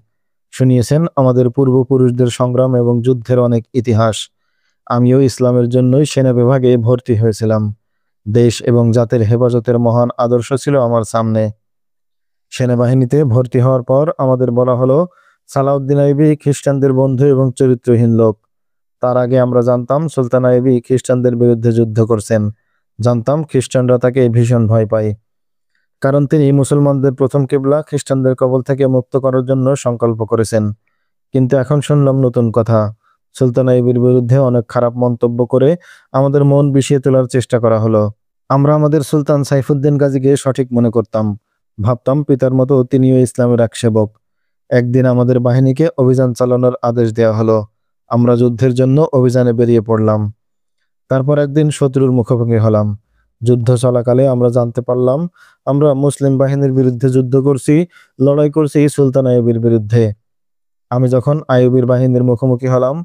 শুনিয়েছেন আমাদের পূর্বপুরুষদের সংগ্রাম এবং যুদ্ধের অনেক ইতিহাস। আমিও ইসলামের জন্যই সেনা বিভাগে ভর্তি হয়েছিলাম। দেশ এবং জাতির হেফাজতের মহান আদর্শ ছিল আমার সামনে। সেনাবাহিনীতে ভর্তি হওয়ার পর আমাদের বলা হলো সালাউদ্দিন আইয়ুবী খ্রিস্টানদের বন্ধু এবং চরিত্রহীন লোক। তার আগে আমরা জানতাম সুলতান আইয়ুবী খ্রিস্টানদের বিরুদ্ধে যুদ্ধ করছেন। জানতাম খ্রিস্টানরা তাকে ভীষণ ভয় পায়, কারণ তিনি মুসলমানদের প্রথম কিবলা খ্রিস্টানদের কবল থেকে মুক্ত করার জন্য সংকল্প করেছেন। কিন্তু এখন শুনলাম নতুন কথা, সুলতান আইয়ুবীর বিরুদ্ধে অনেক খারাপ মন্তব্য করে আমাদের মন বিষিয়ে তোলার চেষ্টা করা হলো। আমরা আমাদের সুলতান সাইফুদ্দিন গাজীকে সঠিক মনে করতাম, ভাবতাম পিতার মতো তিনিও ইসলামের এক সেবক। একদিন আমাদের বাহিনীকে অভিযান চালানোর আদেশ দেওয়া হলো। আমরা যুদ্ধের জন্য অভিযানে বেরিয়ে পড়লাম। তারপর একদিন শত্রুর মুখোমুখি হলাম। যুদ্ধ চলাকালে আমরা জানতে পারলাম আমরা মুসলিম বাহিনীর বিরুদ্ধে যুদ্ধ করছি, লড়াই করছি সুলতান আইয়ুবীর বিরুদ্ধে। আমি যখন আইয়ুবীর বাহিনীর মুখোমুখি হলাম,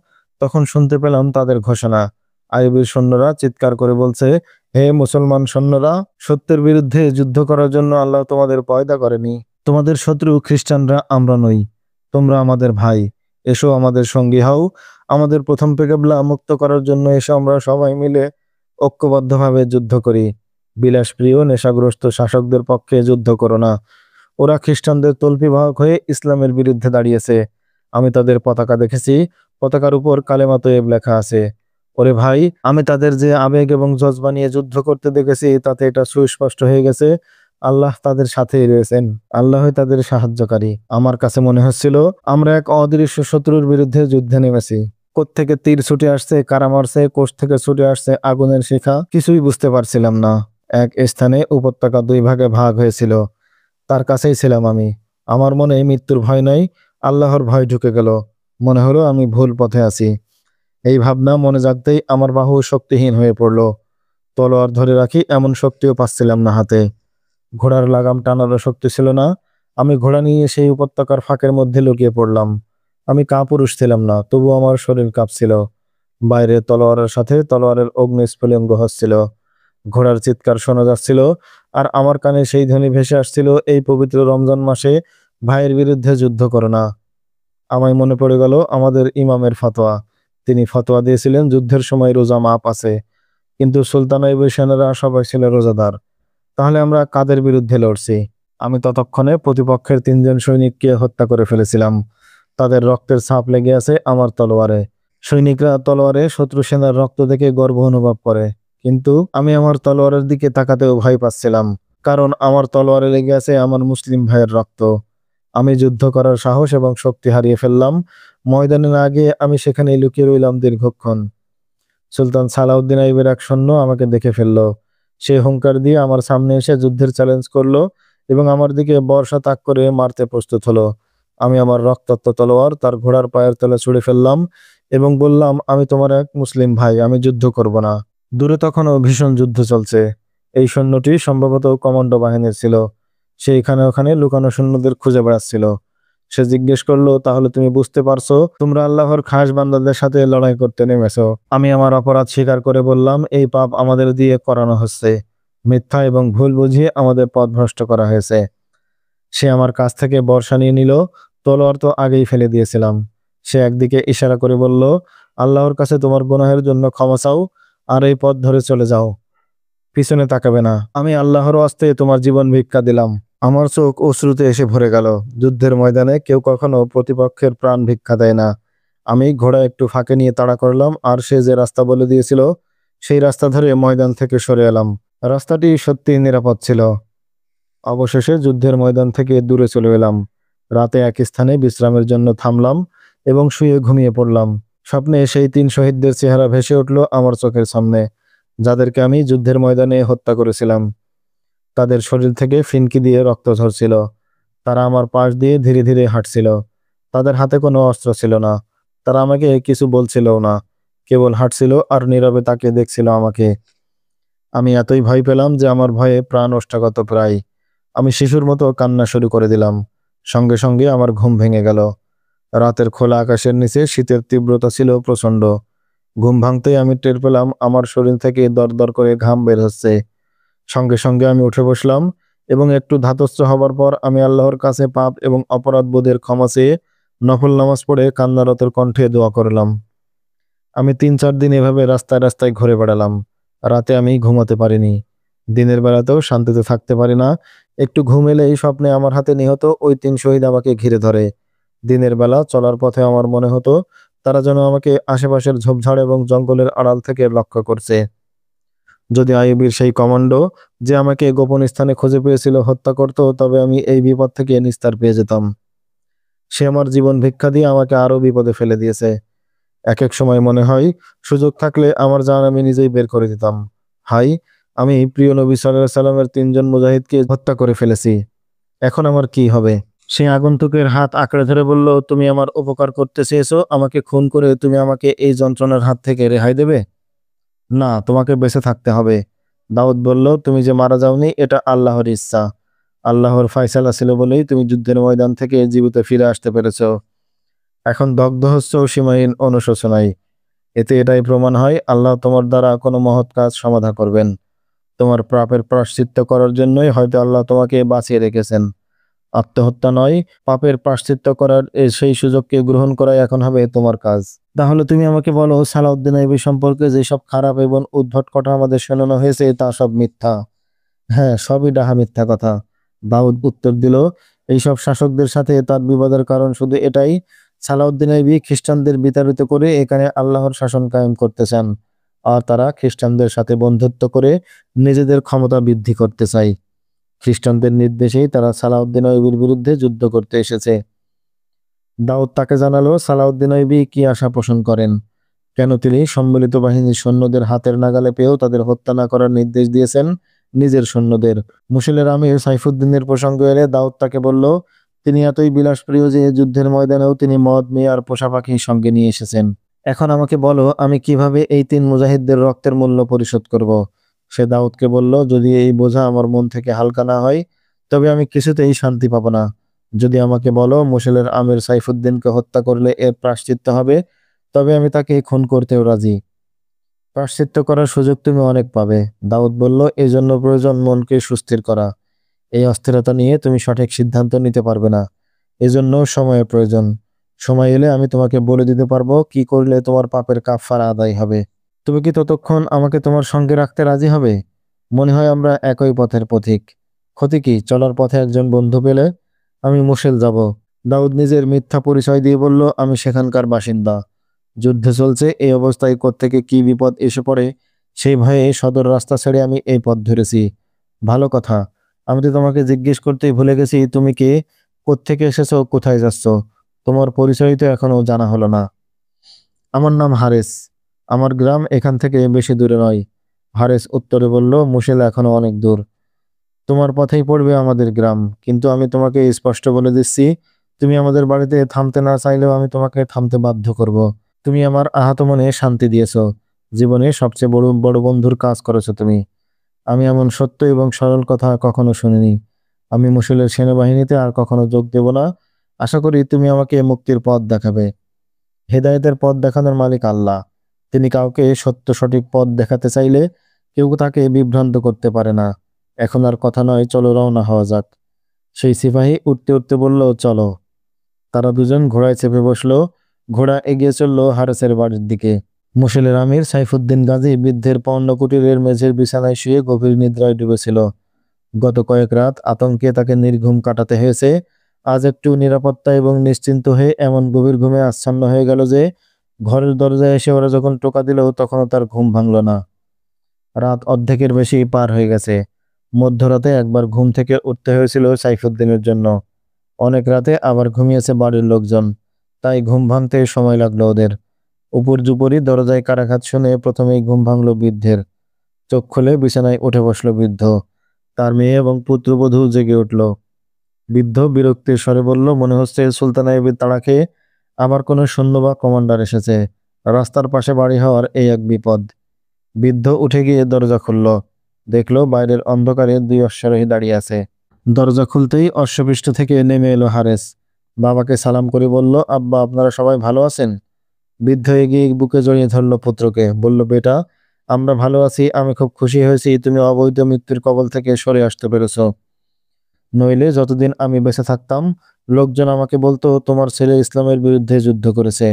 তখন শুনতে পেলাম তাদের ঘোষণা। আইয়ুবীর সৈন্যরা চিৎকার করে বলছে, হে মুসলমান সৈন্যরা, সত্যের বিরুদ্ধে যুদ্ধ করার জন্য আল্লাহ তোমাদের পয়দা করেনি। তোমাদের শত্রু খ্রিস্টানরা আমরা নই, তোমরা আমাদের ভাই। এসো আমাদের সঙ্গী হও, আমাদের প্রথম কিবলা মুক্ত করার জন্য এসো আমরা সবাই মিলে ঐক্যবদ্ধভাবে যুদ্ধ করি। বিলাসপ্রিয় নেশাগ্রস্ত শাসকদের পক্ষে যুদ্ধ করো না। ওরা খ্রিস্টানদের তল্পিবাহক হয়ে ইসলামের বিরুদ্ধে দাঁড়িয়েছে। আমি তাদের পতাকা দেখেছি, পতাকার উপর কালেমা তৈয়ব লেখা আছে। ওরে ভাই, আমি তাদের যে আবেগ এবং জজবা নিয়ে যুদ্ধ করতে দেখেছি, তাতে এটা সুস্পষ্ট হয়ে গেছে আল্লাহ তাদের সাথেই রয়েছেন, আল্লাহই তাদের সাহায্যকারী। আমার কাছে মনে হচ্ছিল আমরা এক অদৃশ্য শত্রুর বিরুদ্ধে যুদ্ধে নেমেছি। কোত্থেকে তীর ছুটে আসছে, কারা মারছে, কোষ থেকে ছুটে আসছে আগুনের শিখা, কিছুই বুঝতে পারছিলাম না। এক স্থানে উপত্যকা দুই ভাগে ভাগ হয়েছিল, তার কাছেই ছিলাম আমি। আমার মনে মৃত্যুর ভয় নাই, আল্লাহর ভয় ঢুকে গেল। মনে হলো আমি ভুল পথে আছি। এই ভাবনা মনে জাগতেই আমার বাহু শক্তিহীন হয়ে পড়ল। তলোয়ার ধরে রাখি এমন শক্তিও পাচ্ছিলাম না হাতে। ঘোড়ার লাগাম টানারও শক্তি ছিল না। আমি ঘোড়া নিয়ে সেই উপত্যকার ফাঁকের মধ্যে লুকিয়ে পড়লাম। আমি কাপুরুষ ছিলাম না, তবু আমার শরীর কাঁপছিল। বাইরে তলোয়ারের সাথে তলোয়ারের অগ্নিস্ফুলিঙ্গ হচ্ছিল। ঘোড়ার চিৎকার শোনা যাচ্ছিল, আর আমার কানে সেই ধ্বনি ভেসে আসছিল, এই পবিত্র রমজান মাসে ভাইয়ের বিরুদ্ধে যুদ্ধ করো না। আমায় মনে পড়ে গেল আমাদের ইমামের ফতোয়া। তিনি ফতোয়া দিয়েছিলেন যুদ্ধের সময় রোজা মাপ আছে, কিন্তু সুলতান আইয়ুবের সেনারা সবাই ছিল রোজাদার। তাহলে আমরা কাদের বিরুদ্ধে লড়ছি? আমি ততক্ষণে প্রতিপক্ষের 3 জন সৈনিককে হত্যা করে ফেলেছিলাম। তাদের রক্তের ছাপ লেগে আছে আমার তলোয়ারে। সৈনিকরা তলোয়ারে শত্রু সেনার রক্ত দেখে গর্ব অনুভব করে, কিন্তু আমি আমার তলোয়ারের দিকে তাকাতেও ভয় পাচ্ছিলাম, কারণ আমার তলোয়ারে লেগে আছে আমার মুসলিম ভাইয়ের রক্ত। আমি যুদ্ধ করার সাহস এবং শক্তি হারিয়ে ফেললাম। ময়দানে না গিয়ে আমি সেখানে লুকিয়ে রইলাম দীর্ঘক্ষণ। সুলতান সালাউদ্দিন আইয়ুবের এক সৈন্য আমাকে দেখে ফেলল। সে হুঙ্কার দিয়ে আমার সামনে এসে যুদ্ধের চ্যালেঞ্জ করলো এবং আমার দিকে বর্ষা তাক করে মারতে প্রস্তুত হলো। আমি আমার রক্তাক্ত তলোয়ার তার ঘোড়ার পায়ের তলে ছুঁড়ে ফেললাম এবং বললাম, আমি তোমার এক মুসলিম ভাই, আমি যুদ্ধ করব না। দূরে তখনও ভীষণ যুদ্ধ চলছে। এই সৈন্যটি সম্ভবত কমান্ডো বাহিনীর ছিল। সে এখানে ওখানে লুকানো সৈন্যদের খুঁজে বেড়াচ্ছিল। সে জিজ্ঞেস করলো, তাহলে তুমি বুঝতে পারছো তোমরা আল্লাহর খাস বান্দাদের সাথে লড়াই করতে নেমেছো? আমি আমার অপরাধ স্বীকার করে বললাম, এই পাপ আমাদের দিয়ে করানো হচ্ছে। মিথ্যা এবং ভুল বুঝিয়ে আমাদের পথ ভ্রষ্ট করা হয়েছে। সে আমার কাছ থেকে বর্ষা নিয়ে নিল। তলোয়ার তো আগেই ফেলে দিয়েছিলাম। সে একদিকে ইশারা করে বলল, আল্লাহর কাছে তোমার গুনাহের জন্য ক্ষমা চাও আর এই পথ ধরে চলে যাও, পিছনে তাকাবে না। আমি আল্লাহর ওয়াস্তে তোমার জীবন ভিক্ষা দিলাম। আমার চোখ অশ্রুতে এসে ভরে গেল। যুদ্ধের ময়দানে কেউ কখনো প্রতিপক্ষের প্রাণ ভিক্ষা দেয় না। আমি ঘোড়া একটু ফাঁকে নিয়ে তাড়া করলাম, আর সে যে রাস্তা বলে দিয়েছিল সেই রাস্তা ধরে ময়দান থেকে সরে এলাম। রাস্তাটি সত্যিই নিরাপদ ছিল। অবশেষে যুদ্ধের ময়দান থেকে দূরে চলে এলাম। রাতে এক স্থানে বিশ্রামের জন্য থামলাম এবং শুয়ে ঘুমিয়ে পড়লাম। স্বপ্নে সেই 3 শহীদদের চেহারা ভেসে উঠল আমার চোখের সামনে, যাদেরকে আমি যুদ্ধের ময়দানে হত্যা করেছিলাম। তাদের শরীর থেকে ফিনকি দিয়ে রক্ত ঝরছিল। তারা আমার পাশ দিয়ে ধীরে ধীরে হাঁটছিল। তাদের হাতে কোনো অস্ত্র ছিল না। তারা আমাকে কিছু বলছিলও না, কেবল হাঁটছিল আর নীরবে তাকিয়ে দেখছিল আমাকে। আমি এতই ভয় পেলাম যে আমার ভয়ে প্রাণ ওষ্ঠাগত প্রায়। আমি শিশুর মতো কান্না শুরু করে দিলাম। সঙ্গে সঙ্গে আমার ঘুম ভেঙে গেল। রাতের খোলা আকাশের নিচে শীতের তীব্রতা ছিল প্রচণ্ড। ঘুম ভাঙতেই আমি টের পেলাম আমার শরীর থেকে দরদর করে ঘাম বের হচ্ছে। সঙ্গে সঙ্গে আমি উঠে বসলাম এবং একটু ধাতস্থ হবার পর আমি আল্লাহর কাছে পাপ এবং অপরাধ বোধের ক্ষমা চেয়ে নফল নামাজ পড়ে কান্নারতের কণ্ঠে দোয়া করলাম। আমি 3-4 দিন এভাবে রাস্তায় রাস্তায় ঘুরে বেড়ালাম। রাতে আমি ঘুমাতে পারিনি। দিনের বেলাতেও শান্তিতে থাকতে পারি না। একটু ঘুম এলেই স্বপ্নে আমার হাতে নিহত ওই 3 শহীদ আমাকে ঘিরে ধরে। দিনের বেলা চলার পথে আমার মনে হতো তারা যেন আমাকে আশেপাশের ঝোপঝাড় এবং জঙ্গলের আড়াল থেকে লক্ষ্য করছে। যদি আইয়ুবের সেই কমান্ডো যে আমাকে গোপন স্থানে খুঁজে পেয়েছিল হত্যা করত, তবে আমি এই বিপদ থেকে নিস্তার পেয়ে যেতাম। সে আমার জীবন ভিক্ষা দিয়ে আমাকে আরো বিপদে ফেলে দিয়েছে। এক এক সময় মনে হয় সুযোগ থাকলে আমার জান আমি নিজেই বের করে দিতাম। হাই, আমি প্রিয় নবী সাল্লাল্লাহু আলাইহি সাল্লামের 3 জন মুজাহিদকে হত্যা করে ফেলেছি। এখন আমার কি হবে? সে আগন্তুকের হাত আঁকড়ে ধরে বলল, তুমি আমার উপকার করতে চেয়েছো, আমাকে খুন করে তুমি আমাকে এই যন্ত্রণার হাত থেকে রেহাই দেবে? না, তোমাকে বেঁচে থাকতে হবে। দাউদ বলল, তুমি যে মারা যাওনি এটা আল্লাহর ইচ্ছা। আল্লাহর ফয়সালা ছিল বলেই তুমি যুদ্ধের ময়দান থেকে জীবিত ফিরে আসতে পেরেছো। এখন দগ্ধ হচ্ছ সীমাহীন অনুশোচনায়। এতে এটাই প্রমাণ হয় আল্লাহ তোমার দ্বারা কোনো মহৎ কাজ সমাধা করবেন। তোমার পাপের প্রায়শ্চিত্ত করার জন্যই হয়তো আল্লাহ তোমাকে বাঁচিয়ে রেখেছেন। আত্মহত্যা নয়, পাপের প্রায়শ্চিত্ত করার সেই সুযোগকে গ্রহণ করাই এখন হবে তোমার কাজ। তাহলে তুমি আমাকে বলো, সালাউদ্দিন আইয়ুবী সম্পর্কে যেসব খারাপ এবং উদ্ভট কথা আমাদের শোনানো হয়েছে তা সব মিথ্যা? হ্যাঁ, সবই ডাহা মিথ্যা কথা। দাউদ উত্তর দিল, এইসব শাসকদের সাথে তার বিবাদের কারণ শুধু এটাই, সালাউদ্দিন আইয়ুবী খ্রিস্টানদের বিতাড়িত করে এখানে আল্লাহর শাসন কায়েম করতে চান, আর তারা খ্রিস্টানদের সাথে বন্ধুত্ব করে নিজেদের ক্ষমতা বৃদ্ধি করতে চায়। খ্রিস্টানদের নির্দেশেই তারা সালাউদ্দিন আইয়ুবীর বিরুদ্ধে যুদ্ধ করতে এসেছে। দাউদ তাকে জানালো সালাউদ্দিন আইয়ুবী কি আশা পোষণ করেন, কেন তিনি সম্মিলিত বাহিনীর সৈন্যদের হাতের নাগালে পেয়েও তাদের হত্যা না করার নির্দেশ দিয়েছেন নিজের সৈন্যদের। মুশিলের আমির সাইফুদ্দিনের প্রসঙ্গ এলে দাউদ তাকে বলল, তিনি এতই বিলাসপ্রিয় যে যুদ্ধের ময়দানেও তিনি মদ, মেয়ে আর পোষা পাখি সঙ্গে নিয়ে এসেছেন। এখন আমাকে বলো, আমি কিভাবে এই 3 মুজাহিদদের রক্তের মূল্য পরিশোধ করব? সে দাউদকে বলল, যদি এই বোঝা আমার মন থেকে হালকা না হয় তবে আমি কিছুতেই শান্তি পাবো না। যদি আমাকে বলো মুশিলের আমির সাইফুদ্দিনকে হত্যা করলে এর প্রায়শ্চিত্ত হবে, তবে আমি তাকে খুন করতেও রাজি। প্রায়শ্চিত্ত করার সুযোগ তুমি অনেক পাবে। দাউদ বলল, এই জন্য প্রয়োজন মনকে সুস্থির করা। এই অস্থিরতা নিয়ে তুমি সঠিক সিদ্ধান্ত নিতে পারবে না। এজন্য সময়ের প্রয়োজন। সময় এলে আমি তোমাকে বলে দিতে পারবো কি করলে তোমার পাপের কাফফারা আদায় হবে। তুমি কি ততক্ষণ আমাকে তোমার সঙ্গে রাখতে রাজি হবে? মনে হয় আমরা একই পথের পথিক। ক্ষতি কি, চলার পথে একজন বন্ধু পেলে? আমি মুশিল যাব। দাউদ নিজের মিথ্যা পরিচয় দিয়ে বলল, আমি সেখানকার বাসিন্দা। যুদ্ধ চলছে, এই অবস্থায় কোত্থেকে কি বিপদ এসে পড়ে সেই ভয়ে সদর রাস্তা ছেড়ে আমি এই পথ ধরেছি। ভালো কথা, আমি তো তোমাকে জিজ্ঞেস করতেই ভুলে গেছি, তুমি কে, কোত্থেকে এসেছো, কোথায় যাচ্ছ? তোমার পরিচয় তো এখনো জানা হলো না। আমার নাম হারেস। আমার গ্রাম এখান থেকে বেশি দূরে নয়। হারেস উত্তরে বলল, মুশিল এখনো অনেক দূর। তোমার পথেই পড়বে আমাদের গ্রাম, কিন্তু আমি তোমাকে স্পষ্ট বলে দিচ্ছি, তুমি আমাদের বাড়িতে থামতে না চাইলেও আমি তোমাকে থামতে বাধ্য করব। তুমি আমার আহত মনে শান্তি দিয়েছো। জীবনে সবচেয়ে বড় বড় বন্ধুর কাজ করেছো তুমি। আমি এমন সত্য এবং সরল কথা কখনো শুনিনি। আমি মুশিলের সেনাবাহিনীতে আর কখনো যোগ দেব না। আশা করি তুমি আমাকে মুক্তির পথ দেখাবে। হেদায়েতের পথ দেখানোর মালিক আল্লাহ। তিনি কাউকে সত্য সঠিক পথ দেখাতে চাইলে কেউ তাকে বিভ্রান্ত করতে পারে না। এখন আর কথা নয়, চলো রওনা হওয়া যাক। সেই সিপাহী উঠতে উঠতে বলল, চলো। তারা দুজন ঘোড়ায় চেপে বসলো। ঘোড়া এগিয়ে চলল হারেসের বাড়ির দিকে। মুশিলের আমির সাইফুদ্দিন গাজী বৃদ্ধের পর্ণকুটিরের মেঝের বিছানায় শুয়ে গভীর নিদ্রায় ডুবেছিল। গত কয়েক রাত আতঙ্কে তাকে নির্ঘুম কাটাতে হয়েছে। আজ একটু নিরাপত্তা এবং নিশ্চিন্ত হয়ে এমন গভীর ঘুমে আচ্ছন্ন হয়ে গেল যে ঘরের দরজায় এসে ওরা যখন টোকা দিল তখনও তার ঘুম ভাঙল না। রাত অর্ধেকের বেশি পার হয়ে গেছে। মধ্যরাতে একবার ঘুম থেকে উঠতে হয়েছিল সাইফুদ্দিনের জন্য। অনেক রাতে আবার ঘুমিয়েছে বাড়ির লোকজন, তাই ঘুম ভাঙতে সময় লাগলো ওদের। উপর্যুপরি দরজায় কারাঘাত শুনে প্রথমেই ঘুম ভাঙল বৃদ্ধের। চোখ খুলে বিছানায় উঠে বসল বৃদ্ধ। তার মেয়ে এবং পুত্রবধূ জেগে উঠল। বৃদ্ধ বিরক্তির স্বরে বলল, মনে হচ্ছে সুলতান আইয়ুবের তাড়া খেয়ে আবার কোনো সৈন্য বা কমান্ডার এসেছে। রাস্তার পাশে বাড়ি হওয়ার এই এক বিপদ। বৃদ্ধ উঠে গিয়ে দরজা খুলল। দেখলো বাইরের অন্ধকারে 2 অশ্বারোহী দাঁড়িয়ে আছে। দরজা খুলতেই অশ্বপৃষ্ঠ থেকে নেমে এলো হারেস। বাবাকে সালাম করে বলল, আব্বা, আপনারা সবাই ভালো আছেন? বৃদ্ধ এগিয়ে বুকে জড়িয়ে ধরল পুত্রকে, বলল, বেটা, আমরা ভালো আছি। আমি খুব খুশি হয়েছি তুমি অবৈধ মৃত্যুর কবল থেকে সরে আসতে পেরেছ। নইলে যতদিন আমি বেঁচে থাকতাম লোকজন আমাকে বলতো তোমার ছেলে ইসলামের বিরুদ্ধে যুদ্ধ করেছে।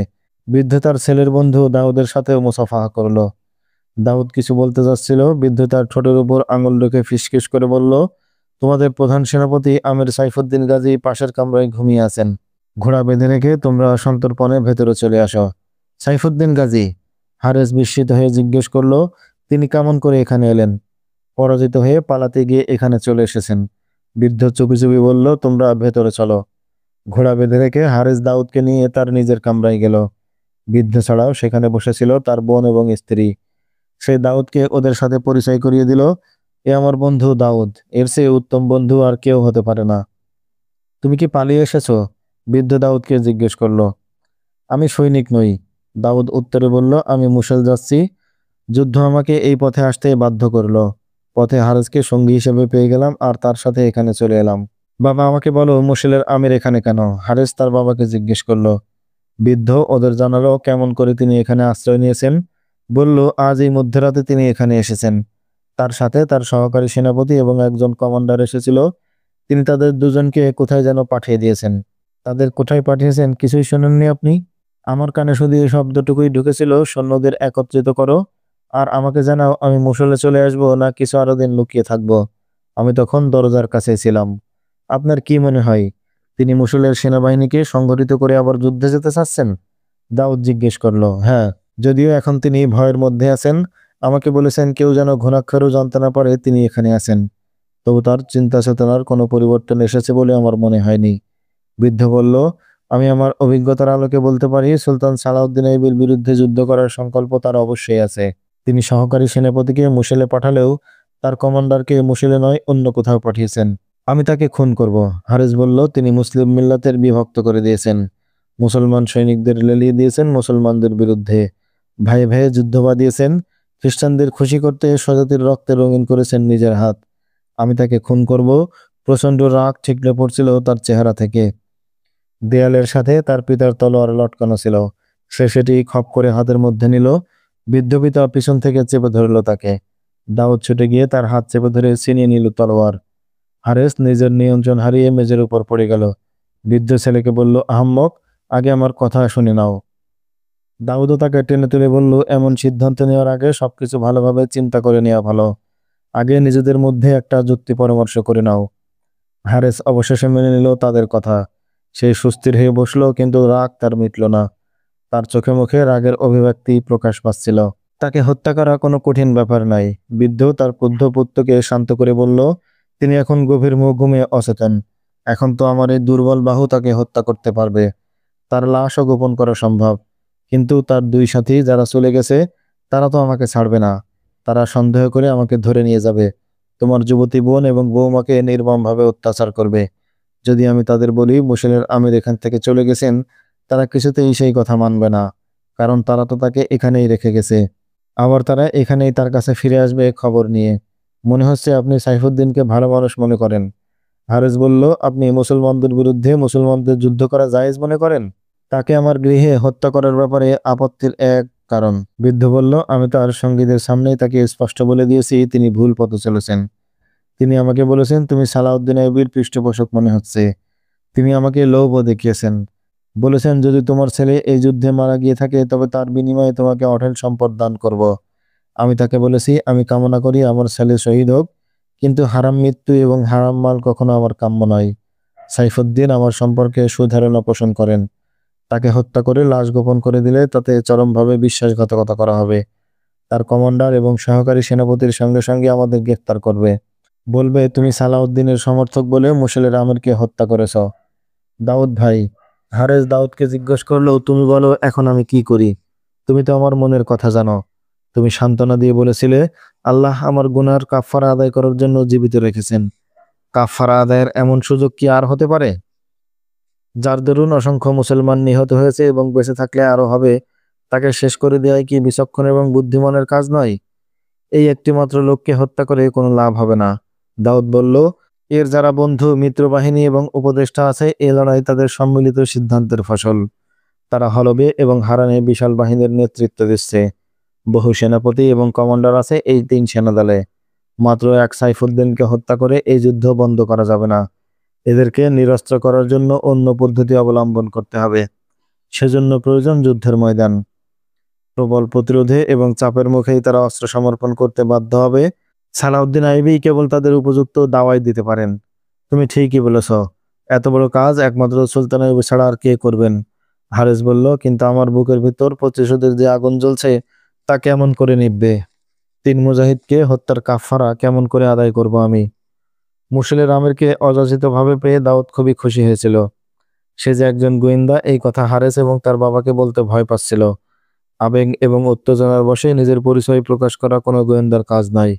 বৃদ্ধ তার ছেলের বন্ধু দাউদের সাথেও মুসাফাহা করলো। দাউদ কিছু বলতে যাচ্ছিল, বৃদ্ধ তার ঠোঁটের উপর আঙুল রেখে ফিসফিস করে বলল, তোমাদের প্রধান সেনাপতি আমির সাইফুদ্দিন গাজী পাশের কামরায় ঘুমিয়ে আছেন। ঘোড়া বেঁধে রেখে তোমরা সন্তর্পণে ভেতরে চলে আসো। সাইফুদ্দিন গাজী। হারেস বিস্মিত হয়ে জিজ্ঞেস করলো, তিনি কেমন করে এখানে এলেন? পরাজিত হয়ে পালাতে গিয়ে এখানে চলে এসেছেন। বৃদ্ধ চুপি চুপি বলল, তোমরা ভেতরে চলো। ঘোড়া বেঁধে রেখে হারেস দাউদকে নিয়ে তার নিজের কামরায় গেল। বৃদ্ধ ছাড়াও সেখানে বসেছিল তার বোন এবং স্ত্রী। সে দাউদকে ওদের সাথে পরিচয় করিয়ে দিল, এ আমার বন্ধু দাউদ, এর চেয়ে উত্তম বন্ধু আর কেউ হতে পারে না। তুমি কি পালিয়ে এসেছো? বৃদ্ধ দাউদকে জিজ্ঞেস করলো। আমি সৈনিক নই, দাউদ উত্তরে বলল, আমি মুশাল যাচ্ছি। যুদ্ধ আমাকে এই পথে আসতে বাধ্য করলো। পথে হারেসকে সঙ্গী হিসেবে পেয়ে গেলাম আর তার সাথে এখানে চলে এলাম। বাবা, আমাকে বলো, মুশালের আমির এখানে কেন? হারেস তার বাবাকে জিজ্ঞেস করলো। বৃদ্ধ ওদের জানালো কেমন করে তিনি এখানে আশ্রয় নিয়েছেন। বলল, আজ এই মধ্যরাতে তিনি এখানে এসেছেন। তার সাথে তার সহকারী সেনাপতি এবং একজন কমান্ডার এসেছিল। তিনি তাদের দুজনকে কোথায় যেন পাঠিয়ে দিয়েছেন। তাদের কোথায় পাঠিয়েছেন কিছুই শোনেননি আপনি? আমার কানে শুধু এই শব্দটুকুই ঢুকেছিল, সৈন্যদের একত্রিত করো আর আমাকে জানাও আমি মুসলে চলে আসবো না কিছু আরো দিন লুকিয়ে থাকবো। আমি তখন দরজার কাছে ছিলাম। আপনার কি মনে হয় তিনি মুসলের সেনাবাহিনীকে সংগঠিত করে আবার যুদ্ধে যেতে চাচ্ছেন? দাউদ জিজ্ঞেস করলো। হ্যাঁ, যদিও এখন তিনি ভয়ের মধ্যে আছেন। আমাকে বলেছেন কেউ যেন ঘুণাক্ষরেও জানতে না পারে তিনি এখানে আছেন। তবু তার চিন্তা চেতনার কোনো পরিবর্তন এসেছে বলে আমার মনে হয়নি। বৃদ্ধ বলল, আমি আমার অভিজ্ঞতার আলোকে বলতে পারি সুলতান সালাউদ্দিন আইবির বিরুদ্ধে যুদ্ধ করার সংকল্প তার অবশ্যই আছে। তিনি সহকারী সেনাপতিকে মুশিলে পাঠালেও তার কমান্ডারকে মুশিলে নয় অন্য কোথাও পাঠিয়েছেন। আমি তাকে খুন করব। হারেস বলল, তিনি মুসলিম মিল্লাতের বিভক্ত করে দিয়েছেন। মুসলমান সৈনিকদের লেলিয়ে দিয়েছেন মুসলমানদের বিরুদ্ধে। ভাইয়ে ভাইয়ে যুদ্ধ বাঁধিয়েছেন। খ্রিস্টানদের খুশি করতে স্বজাতির রক্তে রঙিন করেছেন নিজের হাত। আমি তাকে খুন করব। প্রচণ্ড রাগ ঠিকরে পড়ছিল তার চেহারা থেকে। দেয়ালের সাথে তার পিতার তলোয়ার লটকানো ছিল। সে সেটি খপ করে হাতের মধ্যে নিল। বৃদ্ধ পিতা পিছন থেকে চেপে ধরল তাকে। দাউদ ছুটে গিয়ে তার হাত চেপে ধরে ছিনিয়ে নিল তলোয়ার। হারেস নিজের নিয়ন্ত্রণ হারিয়ে মেঝের উপর পড়ে গেল। বৃদ্ধ ছেলেকে বলল, আহাম্মক, আগে আমার কথা শুনে নাও। দাউদও তাকে টেনে তুলে বলল, এমন সিদ্ধান্ত নেওয়ার আগে সবকিছু ভালোভাবে চিন্তা করে নেওয়া ভালো। আগে নিজেদের মধ্যে একটা যুক্তি পরামর্শ করে নাও। হারেস অবশেষে মেনে নিল তাদের কথা। সে সুস্থির হয়ে বসলো, কিন্তু রাগ তার মিটল না। তার চোখে মুখে রাগের অভিব্যক্তি প্রকাশ পাচ্ছিল। তাকে হত্যা করা কোনো কঠিন ব্যাপার নাই। বৃদ্ধ তার ক্রুদ্ধ পুত্রকে শান্ত করে বলল, তিনি এখন গভীর ঘুমে অচেতন। এখন তো আমার এই দুর্বল বাহু তাকে হত্যা করতে পারবে। তার লাশও গোপন করা সম্ভব। কিন্তু তার দুই সাথী যারা চলে গেছে, তারা তো আমাকে ছাড়বে না। তারা সন্দেহ করে আমাকে ধরে নিয়ে যাবে। তোমার যুবতী বোন এবং বৌমাকে নির্মমভাবে অত্যাচার করবে। যদি আমি তাদের বলি মুশালের আমির এখান থেকে চলে গেছেন, তারা কিছুতেই সেই কথা মানবে না। কারণ তারা তো তাকে এখানেই রেখে গেছে। আবার তারা এখানেই তার কাছে ফিরে আসবে খবর নিয়ে। মনে হচ্ছে আপনি সাইফুদ্দিনকে ভালো মানুষ মনে করেন। হারেস বলল, আপনি মুসলমানদের বিরুদ্ধে মুসলমানদের যুদ্ধ করা জায়েজ মনে করেন? তাকে আমার গৃহে হত্যা করার ব্যাপারে আপত্তির এক কারণ। বৃদ্ধ বলল, আমি তার সঙ্গীদের সামনেই তাকে স্পষ্ট বলে দিয়েছি তিনি ভুল পথে চলেছেন। তিনি আমাকে বলেছেন তুমি সালাউদ্দিন আইবির পৃষ্ঠপোষক মনে হচ্ছে। তিনি আমাকে লোভও দেখিয়েছেন। বলেছেন যদি তোমার ছেলে এই যুদ্ধে মারা গিয়ে থাকে তবে তার বিনিময়ে তোমাকে অঢেল সম্পদ দান করব। আমি তাকে বলেছি আমি কামনা করি আমার ছেলে শহীদ হোক, কিন্তু হারাম মৃত্যু এবং হারাম মাল কখনো আমার কাম্য নয়। সাইফুদ্দিন আমার সম্পর্কে সুধারণা পোষণ করেন। তাকে হত্যা করে লাশ গোপন করে দিলে তাতে চরমভাবে বিশ্বাসঘাতকতা করা হবে। তার কমান্ডার এবং সহকারী সেনাপতির সঙ্গে সঙ্গে আমাদের গ্রেফতার করবে। বলবে তুমি সালাউদ্দিনের সমর্থক বলে মুশালের আমিরকে হত্যা করেছ। দাউদ ভাই। হারেস দাউদকে জিজ্ঞেস করলো, তুমি বলো এখন আমি কি করি? তুমি তো আমার মনের কথা জানো। তুমি সান্ত্বনা দিয়ে বলেছিলে আল্লাহ আমার গুনার কাফফারা আদায় করার জন্য জীবিত রেখেছেন। কাফফারা আদায়ের এমন সুযোগ কি আর হতে পারে? যার দরুন অসংখ্য মুসলমান নিহত হয়েছে এবং বেঁচে থাকলে আরো হবে, তাকে শেষ করে দেওয়াই কি বিচক্ষণ এবং বুদ্ধিমানের কাজ নয়? এই একটিমাত্র লোককে হত্যা করে কোনো লাভ হবে না। দাউদ বলল, এর যারা বন্ধু মিত্র বাহিনী এবং উপদেষ্টা আছে এ লড়াই তাদের সম্মিলিত সিদ্ধান্তের ফসল। তারা হলবে এবং হারানে বিশাল বাহিনীর নেতৃত্ব দিচ্ছে। বহু সেনাপতি এবং কমান্ডার আছে এই তিন সেনাদলে। মাত্র এক সাইফুদ্দিনকে হত্যা করে এই যুদ্ধ বন্ধ করা যাবে না। এদেরকে নিরস্ত্র করার জন্য অন্য পদ্ধতি অবলম্বন করতে হবে। সেজন্য প্রয়োজন যুদ্ধের ময়দান। প্রবল প্রতিরোধে এবং চাপের মুখেই তারা অস্ত্র সমর্পণ করতে বাধ্য হবে। সালাউদ্দিন আইবি কেবল তাদের উপযুক্ত দাওয়াই দিতে পারেন। তুমি ঠিকই বলেছ। এত বড় কাজ একমাত্র সুলতান আইবি ছাড়া আর কে করবেন? হারেস বলল, কিন্তু আমার বুকের ভিতর প্রতিশোধের যে আগুন জ্বলছে তা কেমন করে নিভবে? 3 মুজাহিদকে হত্যার কাফফারা কেমন করে আদায় করব আমি? মুশলের আমিরকে অযাচিতভাবে পেয়ে দাউদ খুবই খুশি হয়েছিল। সে যে একজন গোয়েন্দা এই কথা হারেস এবং তার বাবাকে বলতে ভয় পাচ্ছিল। আবেগ এবং উত্তেজনার বশে নিজের পরিচয় প্রকাশ করা কোনো গোয়েন্দার কাজ নয়।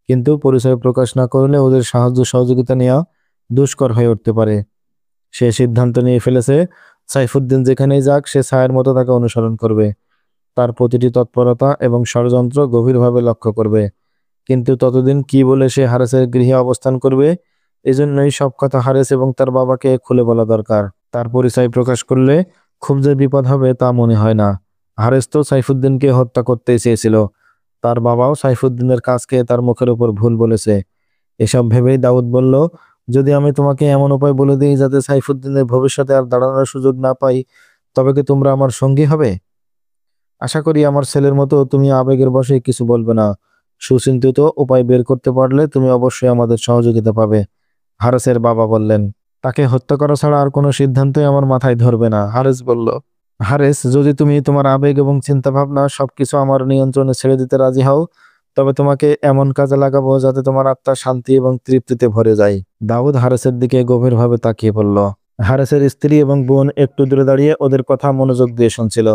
কিন্তু পরিচয় প্রকাশ না করলে ওদের সাহায্য সহযোগিতা নেওয়া দুষ্কর হয়ে উঠতে পারে। সে সিদ্ধান্ত নিয়ে ফেলেছে, সাইফুদ্দিন যেখানেই যাক সে ছায়ের মতো তাকে অনুসরণ করবে। তার প্রতিটি তৎপরতা এবং ষড়যন্ত্র গভীরভাবে লক্ষ্য করবে। কিন্তু ততদিন কি বলে সে হারেসের গৃহে অবস্থান করবে? এজন্যই সব কথা হারেস এবং তার বাবাকে খুলে বলা দরকার। তার পরিচয় প্রকাশ করলে খুব যে বিপদ হবে তা মনে হয় না। হারেস তো সাইফুদ্দিনকে হত্যা করতেই চেয়েছিল। তার বাবাও সাইফুদ্দিনের কাজকে তার মুখের উপর ভুল বলেছে। এসব ভেবেই দাউদ বলল, যদি আমি তোমাকে এমন উপায় বলে দিই যাতে সাইফুদ্দিনের ভবিষ্যতে আর দাঁড়ানোর সুযোগ না পাই, তবে কি তোমরা আমার সঙ্গী হবে? আশা করি আমার ছেলের মতো তুমি আবেগের বশে কিছু বলবে না। সুচিন্তিত উপায় বের করতে পারলে তুমি অবশ্যই আমাদের সহযোগিতা পাবে। হারেসের বাবা বললেন, তাকে হত্যা করা ছাড়া আর কোনো সিদ্ধান্তই আমার মাথায় ধরবে না। হারেস বলল, হারেস, যদি তুমি তোমার আবেগ এবং চিন্তা ভাবনা সবকিছু আমার নিয়ন্ত্রণে ছেড়ে দিতে রাজি হও, তবে তোমাকে এমন কাজে লাগাবো যাতে তোমার আত্মা শান্তি এবং তৃপ্তিতে ভরে যায়। দাউদ হারেসের দিকে গভীরভাবে তাকিয়ে পড়ল। হারেসের স্ত্রী এবং বোন একটু দূরে দাঁড়িয়ে ওদের কথা মনোযোগ দিয়ে শুনছিল।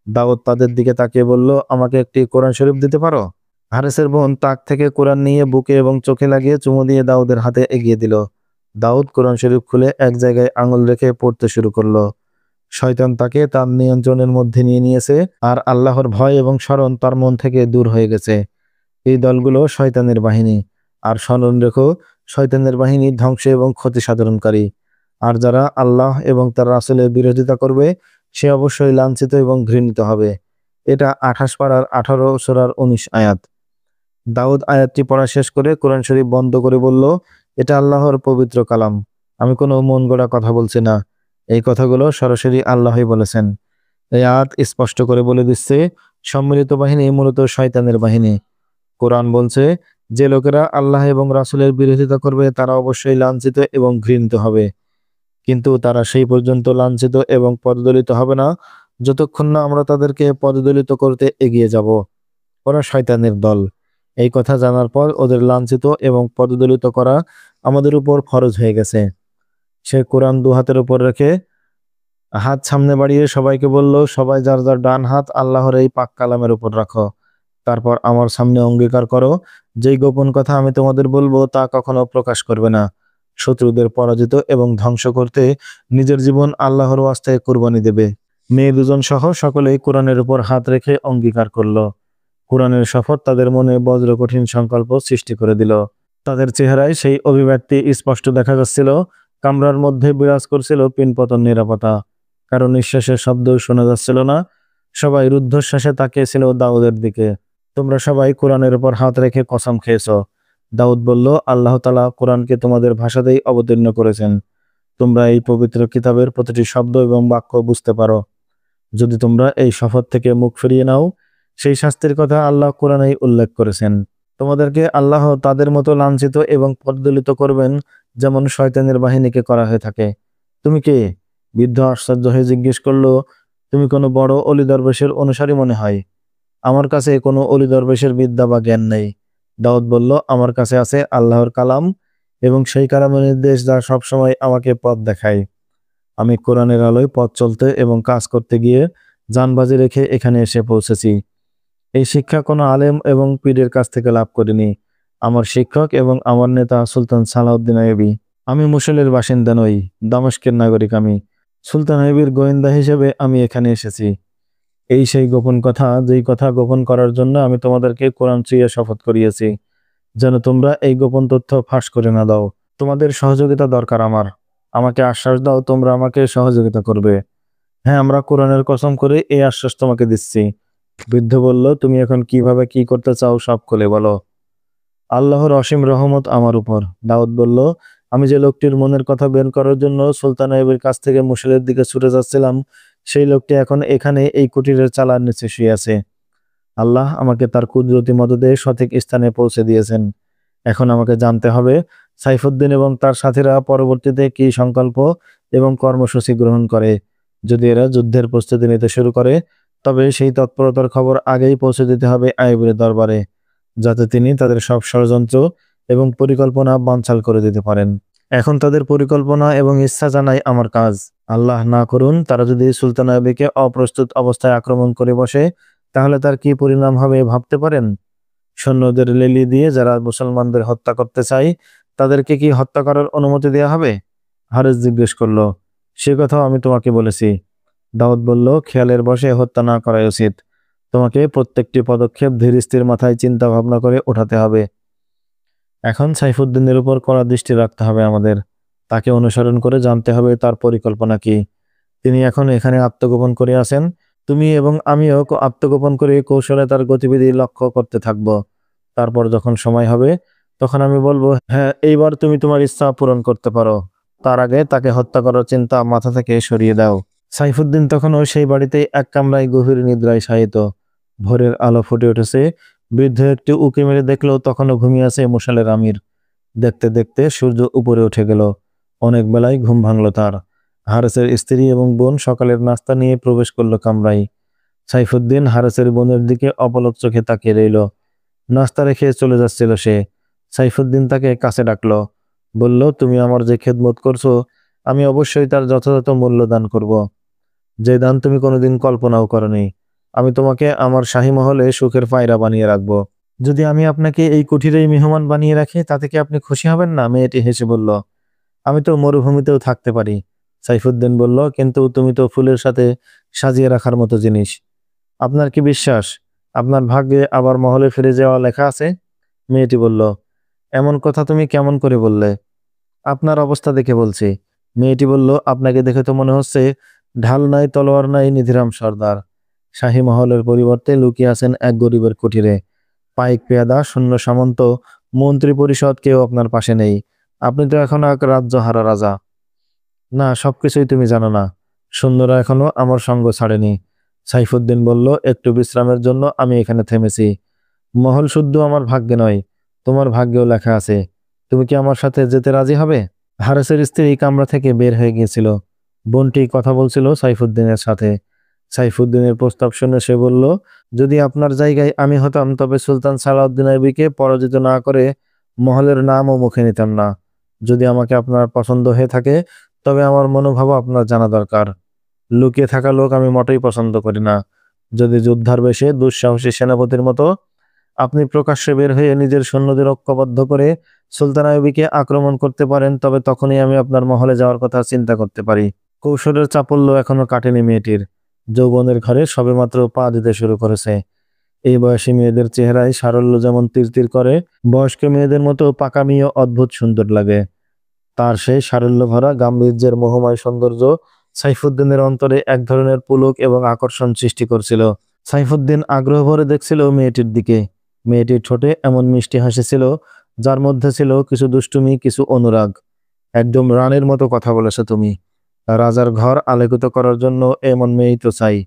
দাউদ তাদের দিকে তাকিয়ে বলল, আমাকে একটি কোরআন শরীফ দিতে পারো? হারেসের বোন তাক থেকে কোরআন নিয়ে বুকে এবং চোখে লাগিয়ে চুমু দিয়ে দাউদের হাতে এগিয়ে দিল। দাউদ কোরআন শরীফ খুলে এক জায়গায় আঙুল রেখে পড়তে শুরু করলো। শয়তান তাকে তার নিয়ন্ত্রণের মধ্যে নিয়ে নিয়েছে আর আল্লাহর ভয় এবং স্মরণ তার মন থেকে দূর হয়ে গেছে। এই দলগুলো শয়তানের বাহিনী। আর স্মরণ রেখো, শয়তানের বাহিনী ধ্বংস এবং ক্ষতি সাধনকারী। আর যারা আল্লাহ এবং তার রাসূলের বিরোধিতা করবে সে অবশ্যই লাঞ্ছিত এবং ঘৃণিত হবে। এটা 28 পারার 18 সূরার 19 আয়াত। দাউদ আয়াতটি পড়া শেষ করে কোরআন শরীফ বন্ধ করে বলল, এটা আল্লাহর পবিত্র কালাম। আমি কোনো মন গড়া কথা বলছি না। এই কথাগুলো সরাসরি আল্লাহই বলেছেন। এই আয়াত স্পষ্ট করে বলে দিচ্ছে, সম্মিলিত বাহিনী মূলত শয়তানের বাহিনী। কোরআন বলছে, যে লোকেরা আল্লাহ এবং রাসূলের বিরোধিতা করবে তারা অবশ্যই লাঞ্ছিত এবং ঘৃণিত হবে। কিন্তু তারা সেই পর্যন্ত লাঞ্ছিত এবং পদদলিত হবে না যতক্ষণ না আমরা তাদেরকে পদদলিত করতে এগিয়ে যাব। ওরা শয়তানের দল। এই কথা জানার পর ওদের লাঞ্ছিত এবং পদদলিত করা আমাদের উপর ফরজ হয়ে গেছে। সে কোরআন দুহাতের উপর রেখে হাত সামনে বাড়িয়ে সবাইকে বলল, সবাই যার যার ডান হাত আল্লাহর এই পাক কালামের উপর রাখো। তারপর আমার সামনে অঙ্গীকার করো, যেই গোপন কথা আমি তোমাদের বলবো তা কখনো প্রকাশ করবে না। শত্রুদের পরাজিত এবং ধ্বংস করতে নিজের জীবন আল্লাহর ওয়াস্তায় কুরবানি দেবে। মেয়ে দুজন সহ সকলেই কোরআনের উপর হাত রেখে অঙ্গীকার করলো। কোরআনের শপথ তাদের মনে বজ্র কঠিন সংকল্প সৃষ্টি করে দিল। তাদের চেহারায় সেই অভিব্যক্তি স্পষ্ট দেখা যাচ্ছিল। কামরার মধ্যে বিরাজ করছিল পিনপতন নিরাপত্তা। কারো নিঃশ্বাসের শব্দও শোনা যাচ্ছিল না। সবাই রুদ্ধশ্বাসে তাকিয়েছিল দাউদের দিকে। তোমরা সবাই কোরআনের উপর হাত রেখে কসম খেয়েছ। দাউদ বলল, আল্লাহ তাআলা কোরআনকে তোমাদের ভাষাতেই অবতীর্ণ করেছেন। তোমরা এই পবিত্র কিতাবের প্রতিটি শব্দ এবং বাক্য বুঝতে পারো। যদি তোমরা এই শপথ থেকে মুখ ফিরিয়ে নাও, সেই শাস্তির কথা আল্লাহ কোরআনেই উল্লেখ করেছেন। তোমাদেরকে আল্লাহ তাদের মতো লাঞ্ছিত এবং পদদলিত করবেন যেমন শয়তানের বাহিনীকে করা হয়ে থাকে। তুমি কে? বৃদ্ধ আশ্চর্য হয়ে জিজ্ঞেস করলো, তুমি কোনো বড় অলি দরবেশের অনুসারী মনে হয়। আমার কাছে কোনো অলি দরবেশের বিদ্যা বা জ্ঞান নেই। দাউদ বলল, আমার কাছে আছে আল্লাহর কালাম এবং সেই কালামের নির্দেশ যা সবসময় আমাকে পথ দেখায়। আমি কোরআনের আলোয় পথ চলতে এবং কাজ করতে গিয়ে জানবাজি রেখে এখানে এসে পৌঁছেছি। এই শিক্ষা কোনো আলেম এবং পীরের কাছ থেকে লাভ করিনি। আমার শিক্ষক এবং আমার নেতা সুলতান সালাউদ্দিন আইয়ুবী। আমি মুসলের বাসিন্দা নই, দামেস্কের নাগরিক আমি। সুলতান আইয়ুবীর গোয়েন্দা হিসেবে আমি এখানে এসেছি। এই সেই গোপন কথা, যেই কথা গোপন করার জন্য আমি তোমাদেরকে কোরআন ছুঁয়ে শপথ করিয়েছি, যেন তোমরা এই গোপন তথ্য ফাঁস করে না দাও। তোমাদের সহযোগিতা দরকার আমার। আমাকে আশ্বাস দাও তোমরা আমাকে সহযোগিতা করবে। হ্যাঁ, আমরা কোরআনের কসম করে এই আশ্বাস তোমাকে দিচ্ছি। বৃদ্ধ বলল, তুমি এখন কিভাবে কি করতে চাও সব খুলে বলো। আল্লাহর অসীম রহমত আমার উপর। দাউদ বলল, আমি যে লোকটির মনের কথা বের করার জন্য সুলতান আইয়ুবের কাছ থেকে মুশলের দিকে ছুটে যাচ্ছিলাম, সেই লোকটি এখন এখানে এই কুটিরের চালার নিচে শুয়ে আছে। আল্লাহ আমাকে তার কুদরতি মদদে সঠিক স্থানে পৌঁছে দিয়েছেন। এখন আমাকে জানতে হবে সাইফুদ্দিন এবং তার সাথীরা পরবর্তীতে কী সংকল্প এবং কর্মসূচি গ্রহণ করে। যদি এরা যুদ্ধের প্রস্তুতি নিতে শুরু করে তবে সেই তৎপরতার খবর আগেই পৌঁছে দিতে হবে আইয়ুবের দরবারে, যাতে তিনি তাদের সব ষড়যন্ত্র এবং পরিকল্পনা বানচাল করে দিতে পারেন। এখন তাদের পরিকল্পনা এবং ইচ্ছা জানাই আমার কাজ। আল্লাহ না করুন তারা যদি সুলতান আইয়ুবকে অপ্রস্তুত অবস্থায় আক্রমণ করে বসে, তাহলে তার কি পরিণাম হবে ভাবতে পারেন? সৈন্যদের লেলিয়ে দিয়ে যারা মুসলমানদের হত্যা করতে চায় তাদেরকে কি হত্যা করার অনুমতি দেওয়া হবে? হারেস জিজ্ঞেস করলো। সে কথাও আমি তোমাকে বলেছি। দাউদ বলল, খেয়ালের বশে হত্যা না করাই উচিত। তোমাকে প্রত্যেকটি পদক্ষেপ ধীর স্থির মাথায় চিন্তা ভাবনা করে ওঠাতে হবে। এখন সাইফুদ্দিনের উপর কড়া দৃষ্টি রাখতে হবে আমাদের। তাকে অনুসরণ করে জানতে হবে তার পরিকল্পনা কি। তিনি এখন এখানে আত্মগোপন করে আছেন। তুমি এবং আমিও আত্মগোপন করে কৌশলে তার গতিবিধি লক্ষ্য করতে থাকব। তারপর যখন সময় হবে তখন আমি বলবো, হ্যাঁ, এইবার তুমি তোমার ইচ্ছা পূরণ করতে পারো। তার আগে তাকে হত্যা করার চিন্তা মাথা থেকে সরিয়ে দাও। সাইফুদ্দিন তখনও সেই বাড়িতেই এক কামরায় গভীর নিদ্রায় শায়িত। ভোরের আলো ফুটে উঠেছে। বৃদ্ধ একটি উঁকি মেরে দেখলো তখনও ঘুমিয়ে আছে মশালের আমির। দেখতে দেখতে সূর্য উপরে উঠে গেল। অনেক বেলায় ঘুম ভাঙল তার। হারেসের স্ত্রী এবং বোন সকালের নাস্তা নিয়ে প্রবেশ করলো কামরায়। সাইফুদ্দিন হারেসের বোনের দিকে অপলক চোখে তাকিয়ে রইল। নাস্তা রেখে চলে যাচ্ছিল সে। সাইফুদ্দিন তাকে কাছে ডাকলো। বলল, তুমি আমার যে খেদমত করছো আমি অবশ্যই তার যথাযথ মূল্য দান করব। যে দান তুমি কোনোদিন কল্পনাও করনি। আমি তোমাকে আমার শাহী মহলে সুখের পায়রা বানিয়ে রাখবো। যদি আমি আপনাকে এই কুঠিরেই মেহমান বানিয়ে রাখি তাতে কি আপনি খুশি হবেন না? মেয়েটি হেসে বলল, আমি তো মরুভূমিতেও থাকতে পারি। সাইফুদ্দিন বলল, কিন্তু তুমি তো ফুলের সাথে সাজিয়ে রাখার মতো জিনিস। আপনার কি বিশ্বাস আপনার ভাগ্যে আবার মহলে ফিরে যাওয়া লেখা আছে? মেয়েটি বলল, এমন কথা তুমি কেমন করে বললে? আপনার অবস্থা দেখে বলছি। মেয়েটি বলল, আপনাকে দেখে তো মনে হচ্ছে ঢাল নাই তলোয়ার নাই নিধিরাম সর্দার। শাহী মহলের পরিবর্তে লুকিয়ে আছেন এক গরিবের কুঠিরে। পাইক পেয়াদা সৈন্য সামন্ত মন্ত্রী পরিষদ কেউ আপনার পাশে নেই। আপনি তো এখনো এক রাজ্যহারা রাজা। না, সবকিছুই তুমি জানো না। সৈন্যরা এখনো আমার সঙ্গ ছাড়েনি। সাইফুদ্দিন বলল, একটু বিশ্রামের জন্য আমি এখানে থেমেছি। মহল শুদ্ধ আমার ভাগ্যে নয়, তোমার ভাগ্যেও লেখা আছে। তুমি কি আমার সাথে যেতে রাজি হবে? হারেসের স্ত্রী কামরা থেকে বের হয়ে গিয়েছিল। বোনটি কথা বলছিল সাইফুদ্দিনের সাথে। সাইফুদ্দিনের প্রস্তাব শুনে সে বলল, যদি আপনার জায়গায় আমি হতাম তবে সুলতান সালাউদ্দিন আইয়ুবীকে পরাজিত না করে মহলের নামও মুখে নিতাম না। যদি আমাকে আপনার পছন্দ হয়ে থাকে তবে আমার মনোভাবও আপনার জানা দরকার। লুকিয়ে থাকা লোক আমি মোটেই পছন্দ করি না। যদি যুদ্ধার বেশে দুঃসাহসী সেনাপতির মতো আপনি প্রকাশ্যে বের হয়ে নিজের সৈন্যদের ঐক্যবদ্ধ করে সুলতান আইয়ুবীকে আক্রমণ করতে পারেন তবে তখনই আমি আপনার মহলে যাওয়ার কথা চিন্তা করতে পারি। কৌশলের চাপল্য এখনো কাটেনি মেয়েটির। যৌবনের ঘরে সবেমাত্র পা দিতে শুরু করেছে। এই বয়সী মেয়েদের চেহারায় সারল্য যেমন তিরতির করে, বয়স্ক মেয়েদের মতো পাকামিও অদ্ভুত সুন্দর লাগে। তার সেই সারল্য ভরা গাম্ভীর্যের মোহময় সৌন্দর্য সাইফুদ্দিনের অন্তরে এক ধরনের পুলক এবং আকর্ষণ সৃষ্টি করছিল। সাইফুদ্দিন আগ্রহ ভরে দেখছিল মেয়েটির দিকে। মেয়েটির ঠোঁটে এমন মিষ্টি হাসি ছিল যার মধ্যে ছিল কিছু দুষ্টুমি, কিছু অনুরাগ। একদম রানীর মতো কথা বলেছো তুমি। রাজার ঘর আলোকিত করার জন্য এমন মেয়েই তো চাই।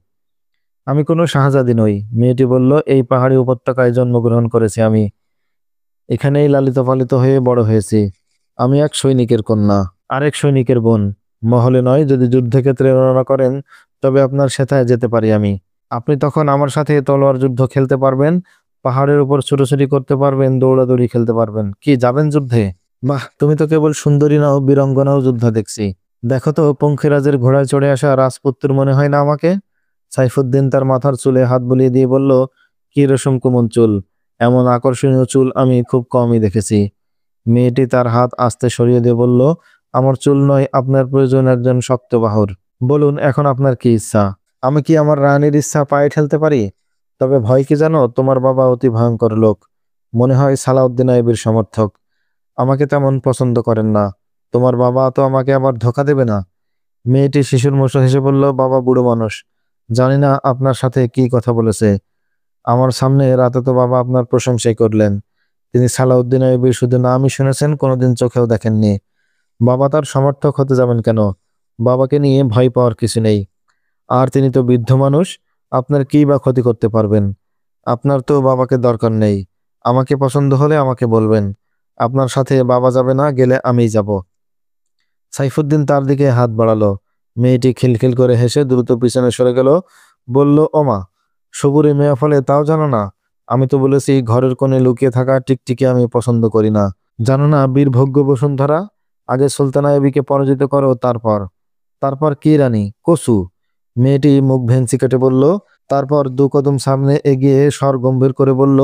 আমি কোনো শাহজাদি নই, মেয়েটি বলল, এই পাহাড়ি উপত্যকায় জন্মগ্রহণ করেছি আমি। এখানেই লালিত পালিত হয়ে বড় হয়েছি। আমি এক সৈনিকের কন্যা, আরেক সৈনিকের বোন। মহলে নয়, যদি যুদ্ধক্ষেত্রে রওনা করেন তবে আপনার সেথায় যেতে পারি আমি। আপনি তখন আমার সাথে তলোয়ার যুদ্ধ খেলতে পারবেন, পাহাড়ের উপর ছুটোছুটি করতে পারবেন, দৌড়াদৌড়ি খেলতে পারবেন। কি, যাবেন যুদ্ধে? বাহ, তুমি তো কেবল সুন্দরী নাও, বীরঙ্গনাও যুদ্ধ দেখছি। দেখো তো, পঙ্খিরাজের ঘোড়ায় চড়ে আসা রাজপুত্র মনে হয় না আমাকে? সাইফুদ্দিন তার মাথার চুলে হাত বুলিয়ে দিয়ে বলল, কি রসম কোমল চুল! এমন আকর্ষণীয় চুল আমি খুব কমই দেখেছি। মেয়েটি তার হাত আস্তে সরিয়ে দিয়ে বলল, আমার চুল নয়, আপনার প্রয়োজন একজন শক্ত বাহুর। বলুন, এখন আপনার কি ইচ্ছা? আমি কি আমার রানীর ইচ্ছা পায়ে ঠেলতে পারি? তবে ভয় কি জানো, তোমার বাবা অতি ভয়ঙ্কর লোক। মনে হয় সালাউদ্দিন আইয়ুবীর সমর্থক। আমাকে তেমন পছন্দ করেন না। তোমার বাবা তো আমাকে আবার ধোঁকা দেবে না? মেয়েটি শিশুর মতো হেসে বলল, বাবা বুড়ো মানুষ, জানি না আপনার সাথে কি কথা বলেছে। আমার সামনে রাতে তো বাবা আপনার প্রশংসাই করলেন। তিনি সালাউদ্দিন আইয়ুবীর শুধু নামই শুনেছেন, কোনোদিন চোখেও দেখেননি। বাবা তার সমর্থক হতে যাবেন কেন? বাবাকে নিয়ে ভয় পাওয়ার কিছু নেই। আর তিনি তো বৃদ্ধ মানুষ, আপনার কি বা ক্ষতি করতে পারবেন? আপনার তো বাবাকে দরকার নেই। আমাকে পছন্দ হলে আমাকে বলবেন। আপনার সাথে বাবা যাবে না, গেলে আমিই যাব। সাইফুদ্দিন তার দিকে হাত বাড়ালো। মেয়েটি খিলখিল করে হেসে দ্রুত পিছনে সরে গেল। বলল, ওমা, সবুরে মেয়ে ফলে তাও জানো না? আমি তো বলেছি ঘরের কোণে লুকিয়ে থাকা টিকটিকি আমি পছন্দ করি না। জানো না বীরভোগ্য বসুন্ধরা? আগে সুলতানা বিবিকে পরাজিত করো, তারপর। তারপর কি রানী? কসু। মেয়েটি মুখ ভেংচি কেটে বলল। তারপর 2 কদম সামনে এগিয়ে স্বর গম্ভীর করে বলল,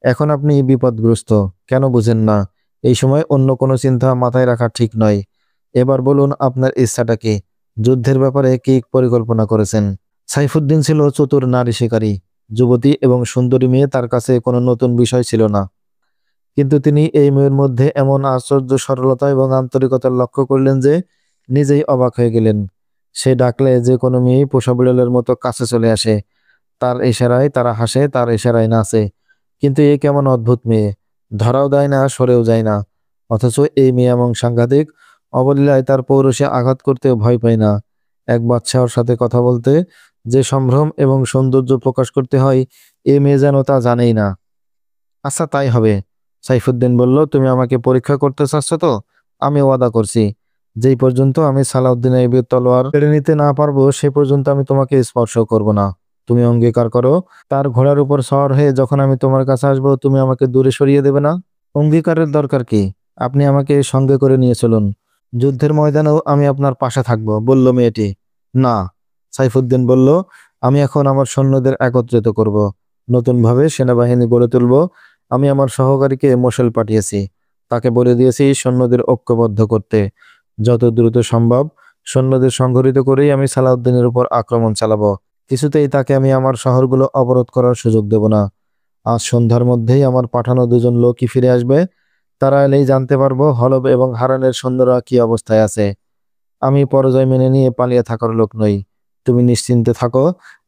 এখন আপনি বিপদগ্রস্ত। কেন বুঝেন না? এই সময় অন্য কোনো চিন্তা মাথায় রাখা ঠিক নয়। এবার বলুন আপনার ইচ্ছাটা কি? যুদ্ধের ব্যাপারে কি পরিকল্পনা করেছেন? সাইফুদ্দিন ছিল চতুর নারী শিকারী। যুবতী এবং সুন্দরী মেয়ে তার কাছে কোনো নতুন বিষয় ছিল না। কিন্তু তিনি এই মেয়ের মধ্যে এমন আশ্চর্য সরলতা এবং আন্তরিকতার লক্ষ্য করলেন যে নিজেই অবাক হয়ে গেলেন। সে ডাকলে যে কোনো মেয়েই পোষা বিড়ালের মতো কাছে চলে আসে। তার ইশারায় তারা হাসে, তার ইশারায় নাচে। কিন্তু এ কেমন অদ্ভুত মেয়ে! ধরাও দেয় না, সরেও যায় না। অথচ এই মেয়ে এমন সাংঘাতিক, অবলীলায় তার পৌরুষে আঘাত করতেও ভয় পায় না। এক বাদশাহর সাথে কথা বলতে যে সম্ভ্রম এবং সৌন্দর্য প্রকাশ করতে হয়, এ মেয়ে যেন তা জানেই না। আচ্ছা, তাই হবে। সাইফুদ্দিন বলল, তুমি আমাকে পরীক্ষা করতে চাচ্ছ তো? আমি ওয়াদা করছি, যেই পর্যন্ত আমি সালাউদ্দিন আইবের তলোয়ার কেড়ে নিতে না পারবো সে পর্যন্ত আমি তোমাকে স্পর্শ করব না। তুমি অঙ্গীকার করো, তার ঘোড়ার উপর সওয়ার হয়ে যখন আমি তোমার কাছে আসবো তুমি আমাকে দূরে সরিয়ে দেবে না? অঙ্গীকারের দরকার কি? আপনি আমাকে সঙ্গে করে নিয়ে চলুন। যুদ্ধের ময়দানেও আমি আপনার পাশে থাকবো, বলল মেয়েটি। না, সাইফুদ্দিন বলল, আমি এখন আমার সৈন্যদের একত্রিত করব। নতুনভাবে সেনাবাহিনী গড়ে তুলব। আমি আমার সহকারীকে মোশেল পাঠিয়েছি। তাকে বলে দিয়েছি সৈন্যদের ঐক্যবদ্ধ করতে। যত দ্রুত সম্ভব সৈন্যদের সংগঠিত করেই আমি সালাউদ্দিনের উপর আক্রমণ চালাবো। কিছুতেই তাকে আমি আমার শহরগুলো অবরোধ করার সুযোগ দেব না। আজ সন্ধ্যার মধ্যেই আমার পাঠানো 2জন লোকই ফিরে আসবে। তারা এলেই জানতে পারবো হলব এবং হারানের সৈন্যরা কি অবস্থায় আছে। আমি পরাজয় মেনে নিয়ে পালিয়ে থাকার লোক নই। তুমি নিশ্চিন্তে থাকো,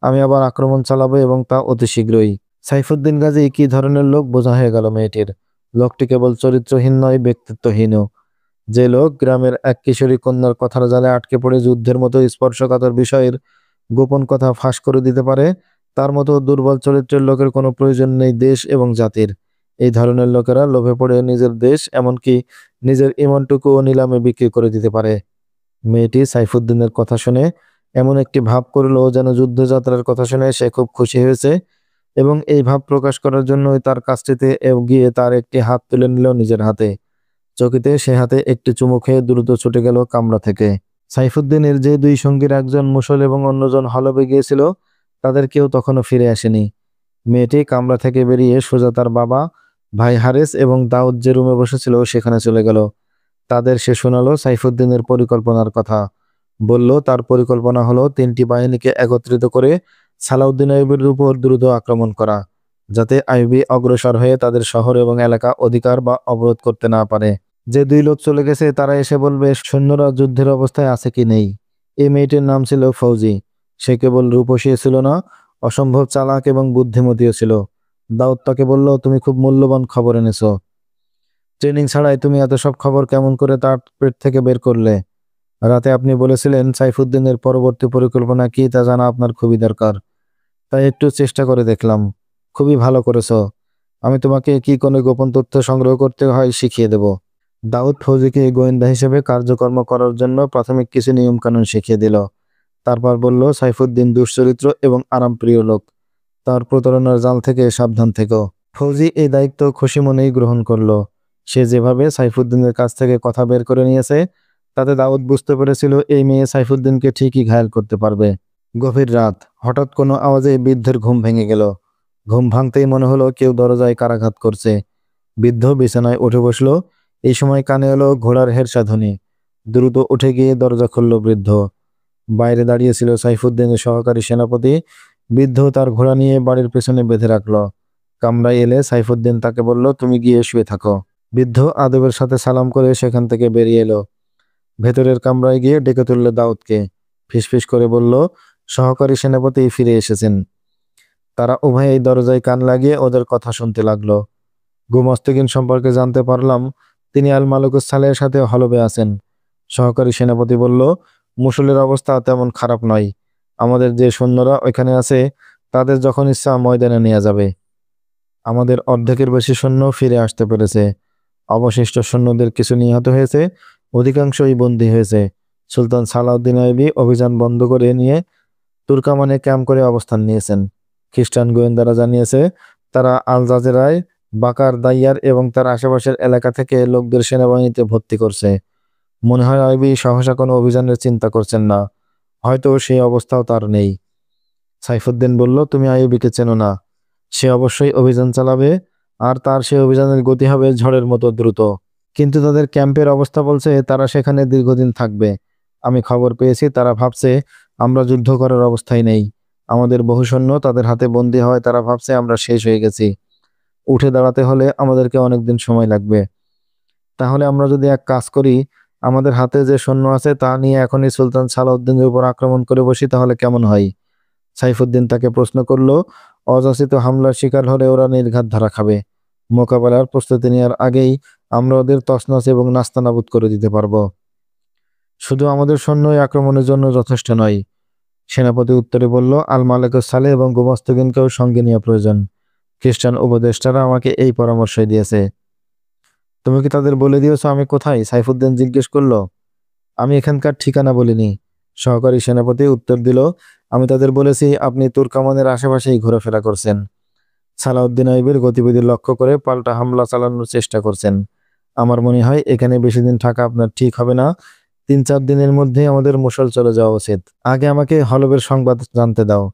আমি আবার আক্রমণ চালাবো এবং তা অতি শীঘ্রই। সাইফুদ্দিন গাজী কি ধরনের লোক বোঝা হয়ে গেল মেয়েটির। লোকটি কেবল চরিত্রহীন নয়, ব্যক্তিত্বহীনও। যে লোক গ্রামের এক কিশোরী কন্যার কথার জালে আটকে পড়ে যুদ্ধের মতো স্পর্শকাতর বিষয়ের গোপন কথা ফাঁস করে দিতে পারে, তার মতো দুর্বল চরিত্রের লোকের কোনো প্রয়োজন নেই দেশ এবং জাতির। এই ধরনের লোকেরা লোভে পড়ে নিজের দেশ, এমনকি নিজের ইমানটুকুও নিলামে বিক্রি করে দিতে পারে। মেয়েটি সাইফুদ্দিনের কথা শুনে এমন একটি ভাব করলো যেন যুদ্ধযাত্রার কথা শুনে সে খুব খুশি হয়েছে, এবং এই ভাব প্রকাশ করার জন্যই তার কাছটিতে এগিয়ে তার একটি হাত তুলে নিল নিজের হাতে। চকিতে সে হাতে একটি চুমু খেয়ে দ্রুত ছুটে গেল কামরা থেকে। সাইফুদ্দিনের যে 2 সঙ্গীর, একজন মুসল এবং অন্যজন হলবে গিয়েছিল, তাদের কেউ তখনও ফিরে আসেনি। মেয়েটি কামরা থেকে বেরিয়ে সোজা তার বাবা, ভাই হারেস এবং দাউদ যে রুমে বসেছিল সেখানে চলে গেল। তাদের সে শোনালো সাইফুদ্দিনের পরিকল্পনার কথা। বলল তার পরিকল্পনা হলো 3টি বাহিনীকে একত্রিত করে সালাউদ্দিন আইয়ুবের উপর দ্রুত আক্রমণ করা, যাতে আইয়ুবী অগ্রসর হয়ে তাদের শহর এবং এলাকা অধিকার বা অবরোধ করতে না পারে। যে 2 লোক চলে গেছে তারা এসে বলবে সৈন্যরা যুদ্ধের অবস্থায় আছে কি নেই। এই মেয়েটির নাম ছিল ফৌজি। সে কেবল রূপসী ছিল না, অসম্ভব চালাক এবং বুদ্ধিমতীও ছিল। দাউদ তাকে বলল, তুমি খুব মূল্যবান খবর এনেছো। ট্রেনিং ছাড়াই তুমি এত সব খবর কেমন করে তার পেট থেকে বের করলে? রাতে আপনি বলেছিলেন সাইফুদ্দিনের পরবর্তী পরিকল্পনা কি তা জানা আপনার খুবই দরকার। তাই একটু চেষ্টা করে দেখলাম। খুবই ভালো করেছো। আমি তোমাকে কি কোনো গোপন তথ্য সংগ্রহ করতে হয় শিখিয়ে দেব। দাউদ ফৌজিকে গোয়েন্দা হিসেবে কার্যকর্ম করার জন্য প্রাথমিক কিছু নিয়মকানুন শিখিয়ে দিল। তারপর বলল, সাইফুদ্দিন দুশ্চরিত্র এবং আরামপ্রিয় লোক। তার প্রতারণার জাল থেকে সাবধান থেকো। ফৌজি এই দায়িত্ব খুশি মনেই গ্রহণ করলো। সে যেভাবে সাইফুদ্দিনের কাছ থেকে কথা বের করে নিয়েছে, তাতে দাউদ বুঝতে পেরেছিল এই মেয়ে সাইফুদ্দিনকে ঠিকই ঘায়েল করতে পারবে। গভীর রাত, হঠাৎ কোনো আওয়াজে বৃদ্ধের ঘুম ভেঙে গেল। ঘুম ভাঙতেই মনে হলো কেউ দরজায় কারাঘাত করছে। বৃদ্ধ বিছানায় উঠে বসলো। এই সময় কানে এলো ঘোড়ার হেরশাধ্বনি। দ্রুত উঠে গিয়ে দরজা খুলল বৃদ্ধ। বাইরে দাঁড়িয়ে ছিল সাইফুদ্দিনের সহকারী সেনাপতি। বৃদ্ধ তার ঘোড়া নিয়ে বাড়ির পেছনে বেঁধে রাখলো। কামরায় এলে সাইফুদ্দিন তাকে বলল, তুমি গিয়ে শুয়ে থাকো। বৃদ্ধ আদবের সাথে সালাম করে সেখান থেকে বেরিয়ে এলো। ভেতরের কামরায় গিয়ে ডেকে তুলল দাউদকে। ফিসফিস করে বলল, সহকারী সেনাপতি ফিরে এসেছেন। তারা উভয়েই দরজায় কান লাগিয়ে ওদের কথা শুনতে লাগলো। গুমস্তাগিন সম্পর্কে জানতে পারলাম তিনি আল মালুকুস সালেহের সাথে হলবে আছেন। সহকারী সেনাপতি বলল, মুসলের অবস্থা তেমন খারাপ নয়। আমাদের যে সৈন্যরা ওইখানে আছে তাদের যখন ইচ্ছা ময়দানে নেওয়া যাবে। আমাদের অর্ধেকের বেশি সৈন্য ফিরে আসতে পেরেছে। অবশিষ্ট সৈন্যদের কিছু নিহত হয়েছে, অধিকাংশই বন্দী হয়েছে। সুলতান সালাউদ্দিন আইয়ুবী অভিযান বন্ধ করে নিয়ে তুর্কামানে ক্যাম্প করে অবস্থান নিয়েছেন। খ্রিস্টান গোয়েন্দারা জানিয়েছে তারা আল জাজেরায় বাকার দাইয়ার এবং তার আশেপাশের এলাকা থেকে লোকদের সেনাবাহিনীতে ভর্তি করছে। মনে হয় আইয়ুবী সহসা কোনো অভিযানের চিন্তা করছেন না, হয়তো সেই অবস্থাও তার নেই। সাইফুদ্দিন বলল, তুমি আইয়ুবীকে চেনো না, সে অবশ্যই অভিযান চালাবে, আর তার সেই অভিযানের গতি হবে ঝড়ের মতো দ্রুত। কিন্তু তাদের ক্যাম্পের অবস্থা বলছে তারা সেখানে দীর্ঘদিন থাকবে। আমি খবর পেয়েছি তারা ভাবছে আমরা যুদ্ধ করার অবস্থায় নেই। আমাদের বহু সৈন্য তাদের হাতে বন্দী হয়, তারা ভাবছে আমরা শেষ হয়ে গেছি। উঠে দাঁড়াতে হলে আমাদেরকে অনেকদিন সময় লাগবে। তাহলে আমরা যদি এক কাজ করি, আমাদের হাতে যে সৈন্য আছে তা নিয়ে এখনই সুলতান সালাউদ্দিনের উপর আক্রমণ করে বসি, তাহলে কেমন হয়? সাইফুদ্দিন তাকে প্রশ্ন করল, অযাচিত হামলার শিকার হলে ওরা নির্ঘাত ধরা খাবে। মোকাবেলার প্রস্তুতি নেওয়ার আগেই আমরা ওদের তছনছ এবং নাস্তানাবুদ করে দিতে পারবো। শুধু আমাদের সৈন্যই আক্রমণের জন্য যথেষ্ট নয়। সেনাপতি উত্তরে বলল, আল মালেকুস সালেহ এবং গোমস্তাকিনকেও সঙ্গে নেওয়া প্রয়োজন। খ্রিস্টান উপদেষ্টারা আমাকে এই পরামর্শই দিয়েছে। তুমি কি তাদের বলে দিয়েছো আমি কোথায়? সাইফুদ্দিন জিজ্ঞেস করল। আমি এখানকার ঠিকানা বলিনি, সহকারী সেনাপতি উত্তর দিল। আমি তাদের বলেছি আপনি তুর্কামানের আশেপাশেই ঘোরাফেরা করছেন। সালাউদ্দিন আইয়ুবীর গতিবিধি লক্ষ্য করে পাল্টা হামলা চালানোর চেষ্টা করছেন। আমার মনে হয় এখানে বেশি দিন থাকা আপনার ঠিক হবে না। 3-4 দিনের মধ্যেই আমাদের মোশাল চলে যাওয়া উচিত। আগে আমাকে হলফের সংবাদ জানতে দাও।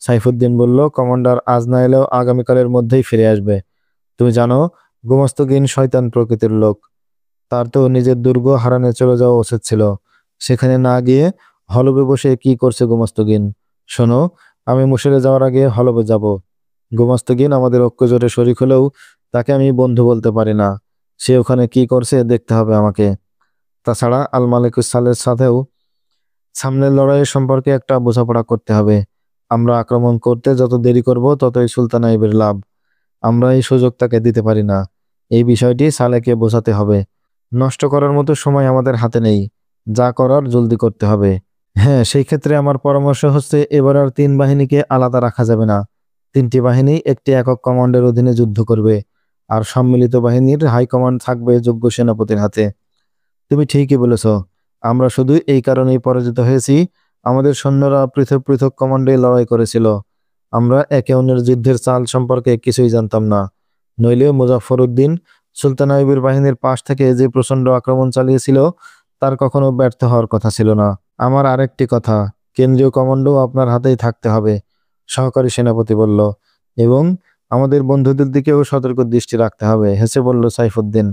সাইফুদ্দিন বলল, কমান্ডার আজ না এলেও আগামীকালের মধ্যেই ফিরে আসবে। তুমি জানো গোমস্তাকিন শয়তান প্রকৃতির লোক। তার তো নিজের দুর্গ হারানে চলে যাওয়া উচিত ছিল। সেখানে না গিয়ে হলবে বসে কি করছে গোমস্তাকিন? শোনো, আমি মোশালে যাওয়ার আগে হলবে যাব। গোমস্তাকিন আমাদের ঐক্যজোটে শরিক হলেও তাকে আমি বন্ধু বলতে পারি না। সে ওখানে কি করছে দেখতে হবে আমাকে। তাছাড়া আল মালিকুস সালের সাথেও সামনের লড়াইয়ের সম্পর্কে একটা বোঝাপড়া করতে হবে। আমরা আক্রমণ করতে যত দেরি করব ততই সুলতান আইয়ুবের লাভ। আমরা এই সুযোগ তাকে দিতে পারি না। এই বিষয়টি সালেহকে বোঝাতে হবে। নষ্ট করার মতো সময় আমাদের হাতে নেই। যা করার জলদি করতে হবে। হ্যাঁ, সেই ক্ষেত্রে আমার পরামর্শ হচ্ছে এবার আর 3 বাহিনীকে আলাদা রাখা যাবে না। 3টি বাহিনী একটি একক কমান্ডের অধীনে যুদ্ধ করবে, আর সম্মিলিত বাহিনীর হাইকমান্ড থাকবে যোগ্য সেনাপতির হাতে। তুমি ঠিকই বলেছ। আমরা শুধু এই কারণেই পরাজিত হয়েছি, আমাদের সৈন্যরা পৃথক পৃথক কমান্ডে লড়াই করেছিল। আমরা একে অন্যের যুদ্ধের চাল সম্পর্কে কিছুই জানতাম না। নইলে মুজাফফরউদ্দিন সুলতান আইয়ুবের বাহিনীর পাশ থেকে যে প্রচণ্ড আক্রমণ চালিয়েছিল তার কখনো ব্যর্থ হওয়ার কথা ছিল না। আমার আরেকটি কথা, কেন্দ্রীয় কমান্ডো আপনার হাতেই থাকতে হবে, সহকারী সেনাপতি বলল। এবং আমাদের বন্ধুদের দিকেও সতর্ক দৃষ্টি রাখতে হবে, হেসে বলল সাইফুদ্দিন।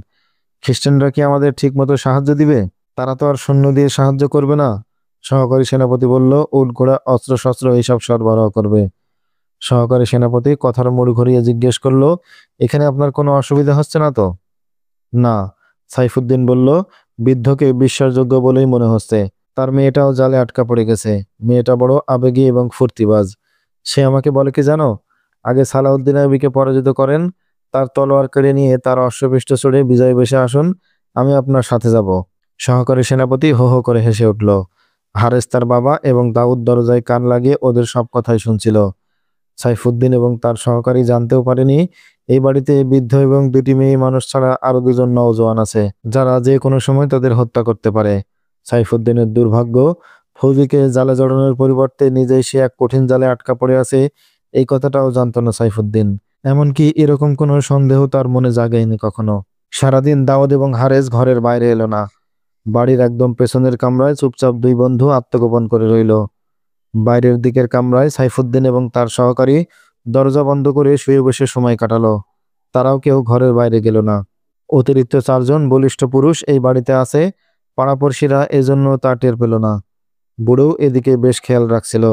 খ্রিস্টানরা কি আমাদের ঠিকমতো সাহায্য দিবে? তারা তো আর সৈন্য দিয়ে সাহায্য করবে না, সহকারী সেনাপতি বলল। উট ঘোড়া, অস্ত্রশস্ত্র এইসব সরবরাহ করবে। সহকারী সেনাপতি কথার মোড় ঘুরিয়ে জিজ্ঞেস করলো, এখানে আপনার কোনো অসুবিধা হচ্ছে না তো? না, সাইফুদ্দিন বলল। বৃদ্ধকে বিশ্বাসযোগ্য বলেই মনে হচ্ছে। তার মেয়েটাও জালে আটকা পড়ে গেছে। মেয়েটা বড় আবেগী এবং ফুর্তিবাজ। সে আমাকে বলে কি জানো, আগে সালাউদ্দিন আইয়ুবীকে পরাজিত করেন, তার তলোয়ার কেড়ে নিয়ে তার অশ্বপৃষ্ঠ চড়ে বিজয় বেশে আসুন, আমি আপনার সাথে যাব। সহকারী সেনাপতি হো হো করে হেসে উঠল। হারেস তার বাবা এবং দাউদ দরজায় কান লাগিয়ে ওদের সব কথাই শুনছিল। সাইফুদ্দিন এবং তার সহকারী জানতেও পারেনি এই বাড়িতে বৃদ্ধ এবং 2টি মেয়ে মানুষ ছাড়া আরো 2জন নওজোয়ান আছে, যারা যে কোনো সময় তাদের হত্যা করতে পারে। সাইফুদ্দিনের দুর্ভাগ্য, ফৌজিকে জালে জড়ানোর পরিবর্তে নিজেই সে এক কঠিন জালে আটকা পড়ে আছে, এই কথাটাও জানতো না সাইফুদ্দিন। এমনকি এরকম কোনো সন্দেহ তার মনে জাগেনি কখনো। সারাদিন দাউদ এবং হারেস ঘরের বাইরে এলো না। বাড়ির একদম পেছনের কামরায় চুপচাপ 2 বন্ধু আত্মগোপন করে রইল। বাইরের দিকের কামরায় সাইফুদ্দিন এবং তার সহকারী দরজা বন্ধ করে শুয়ে বসে সময় কাটালো। তারাও কেউ ঘরের বাইরে গেল না। অতিরিক্ত 4 জন বলিষ্ঠ পুরুষ এই বাড়িতে আছে, পাড়াপড়শিরা এজন্য তা টের পেল না। বুড়ো এদিকে বেশ খেয়াল রাখছিল।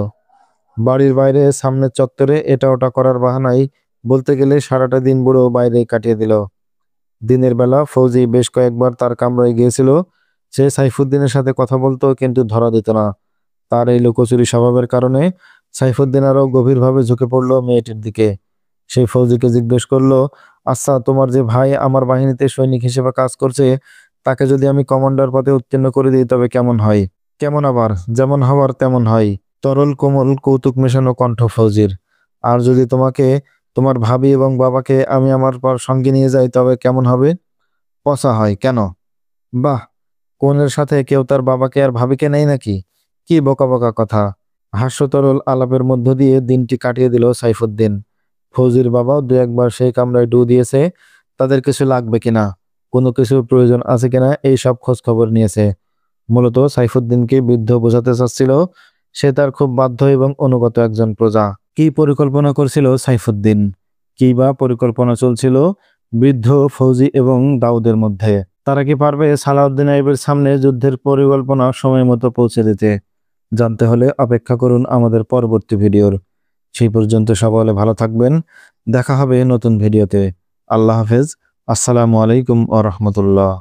বাড়ির বাইরে সামনের চত্বরে এটা ওটা করার বাহানায় বলতে গেলে সারাটা দিন বুড়ো বাইরে কাটিয়ে দিল। দিনের বেলা ফৌজি বেশ কয়েকবার তার কামরায় গিয়েছিল। সে সাইফুদ্দিনের সাথে কথা বলতো, কিন্তু ধরা দিত না। তার এই লুকোচুরি স্বভাবের কারণে সাইফুদ্দিন আরও গভীরভাবে ঝুঁকে পড়ল মেয়েটির দিকে। সেই ফৌজিকে জিজ্ঞেস করলো, আচ্ছা, তোমার যে ভাই আমার বাহিনীতে সৈনিক হিসেবে কাজ করছে, তাকে যদি আমি কমান্ডার পদে উত্তীর্ণ করে দিই তবে কেমন হয়? কেমন আবার? যেমন হওয়ার তেমন হয়, তরল কোমল কৌতুক মেশানো কণ্ঠ ফৌজির। আর যদি তোমাকে, তোমার ভাবি এবং বাবাকে আমি আমার পর সঙ্গে নিয়ে যাই তবে কেমন হবে? পচা হয়। কেন? বাহ, কোনের সাথে কেউ তার বাবাকে আর ভাবিকে নেই নাকি? কি বোকা বোকা কথা। হাস্যতরল আলাপের মধ্য দিয়ে দিনটি কাটিয়ে দিল সাইফুদ্দিন। ফৌজির বাবাও দু একবার সেই কামরায় ডু দিয়েছে, তাদের কিছু লাগবে কিনা, কোনো কিছুর প্রয়োজন আছে কিনা এই সব খোঁজ খবর নিয়েছে। মূলত সাইফুদ্দিনকে বৃদ্ধ বোঝাতে চাচ্ছিল সে তার খুব বাধ্য এবং অনুগত একজন প্রজা। কি পরিকল্পনা করছিল সাইফুদ্দিন? কি বা পরিকল্পনা চলছিল বৃদ্ধ ফৌজি এবং দাউদের মধ্যে? তারা কি পারবে সালাউদ্দিন আইবের সামনে যুদ্ধের পরিকল্পনা সময় মতো পৌঁছে দিতে? জানতে হলে অপেক্ষা করুন আমাদের পরবর্তী ভিডিওর। সেই পর্যন্ত সকলে ভালো থাকবেন। দেখা হবে নতুন ভিডিওতে। আল্লাহ হাফেজ। আসসালামু আলাইকুম ওয়া রাহমাতুল্লাহ।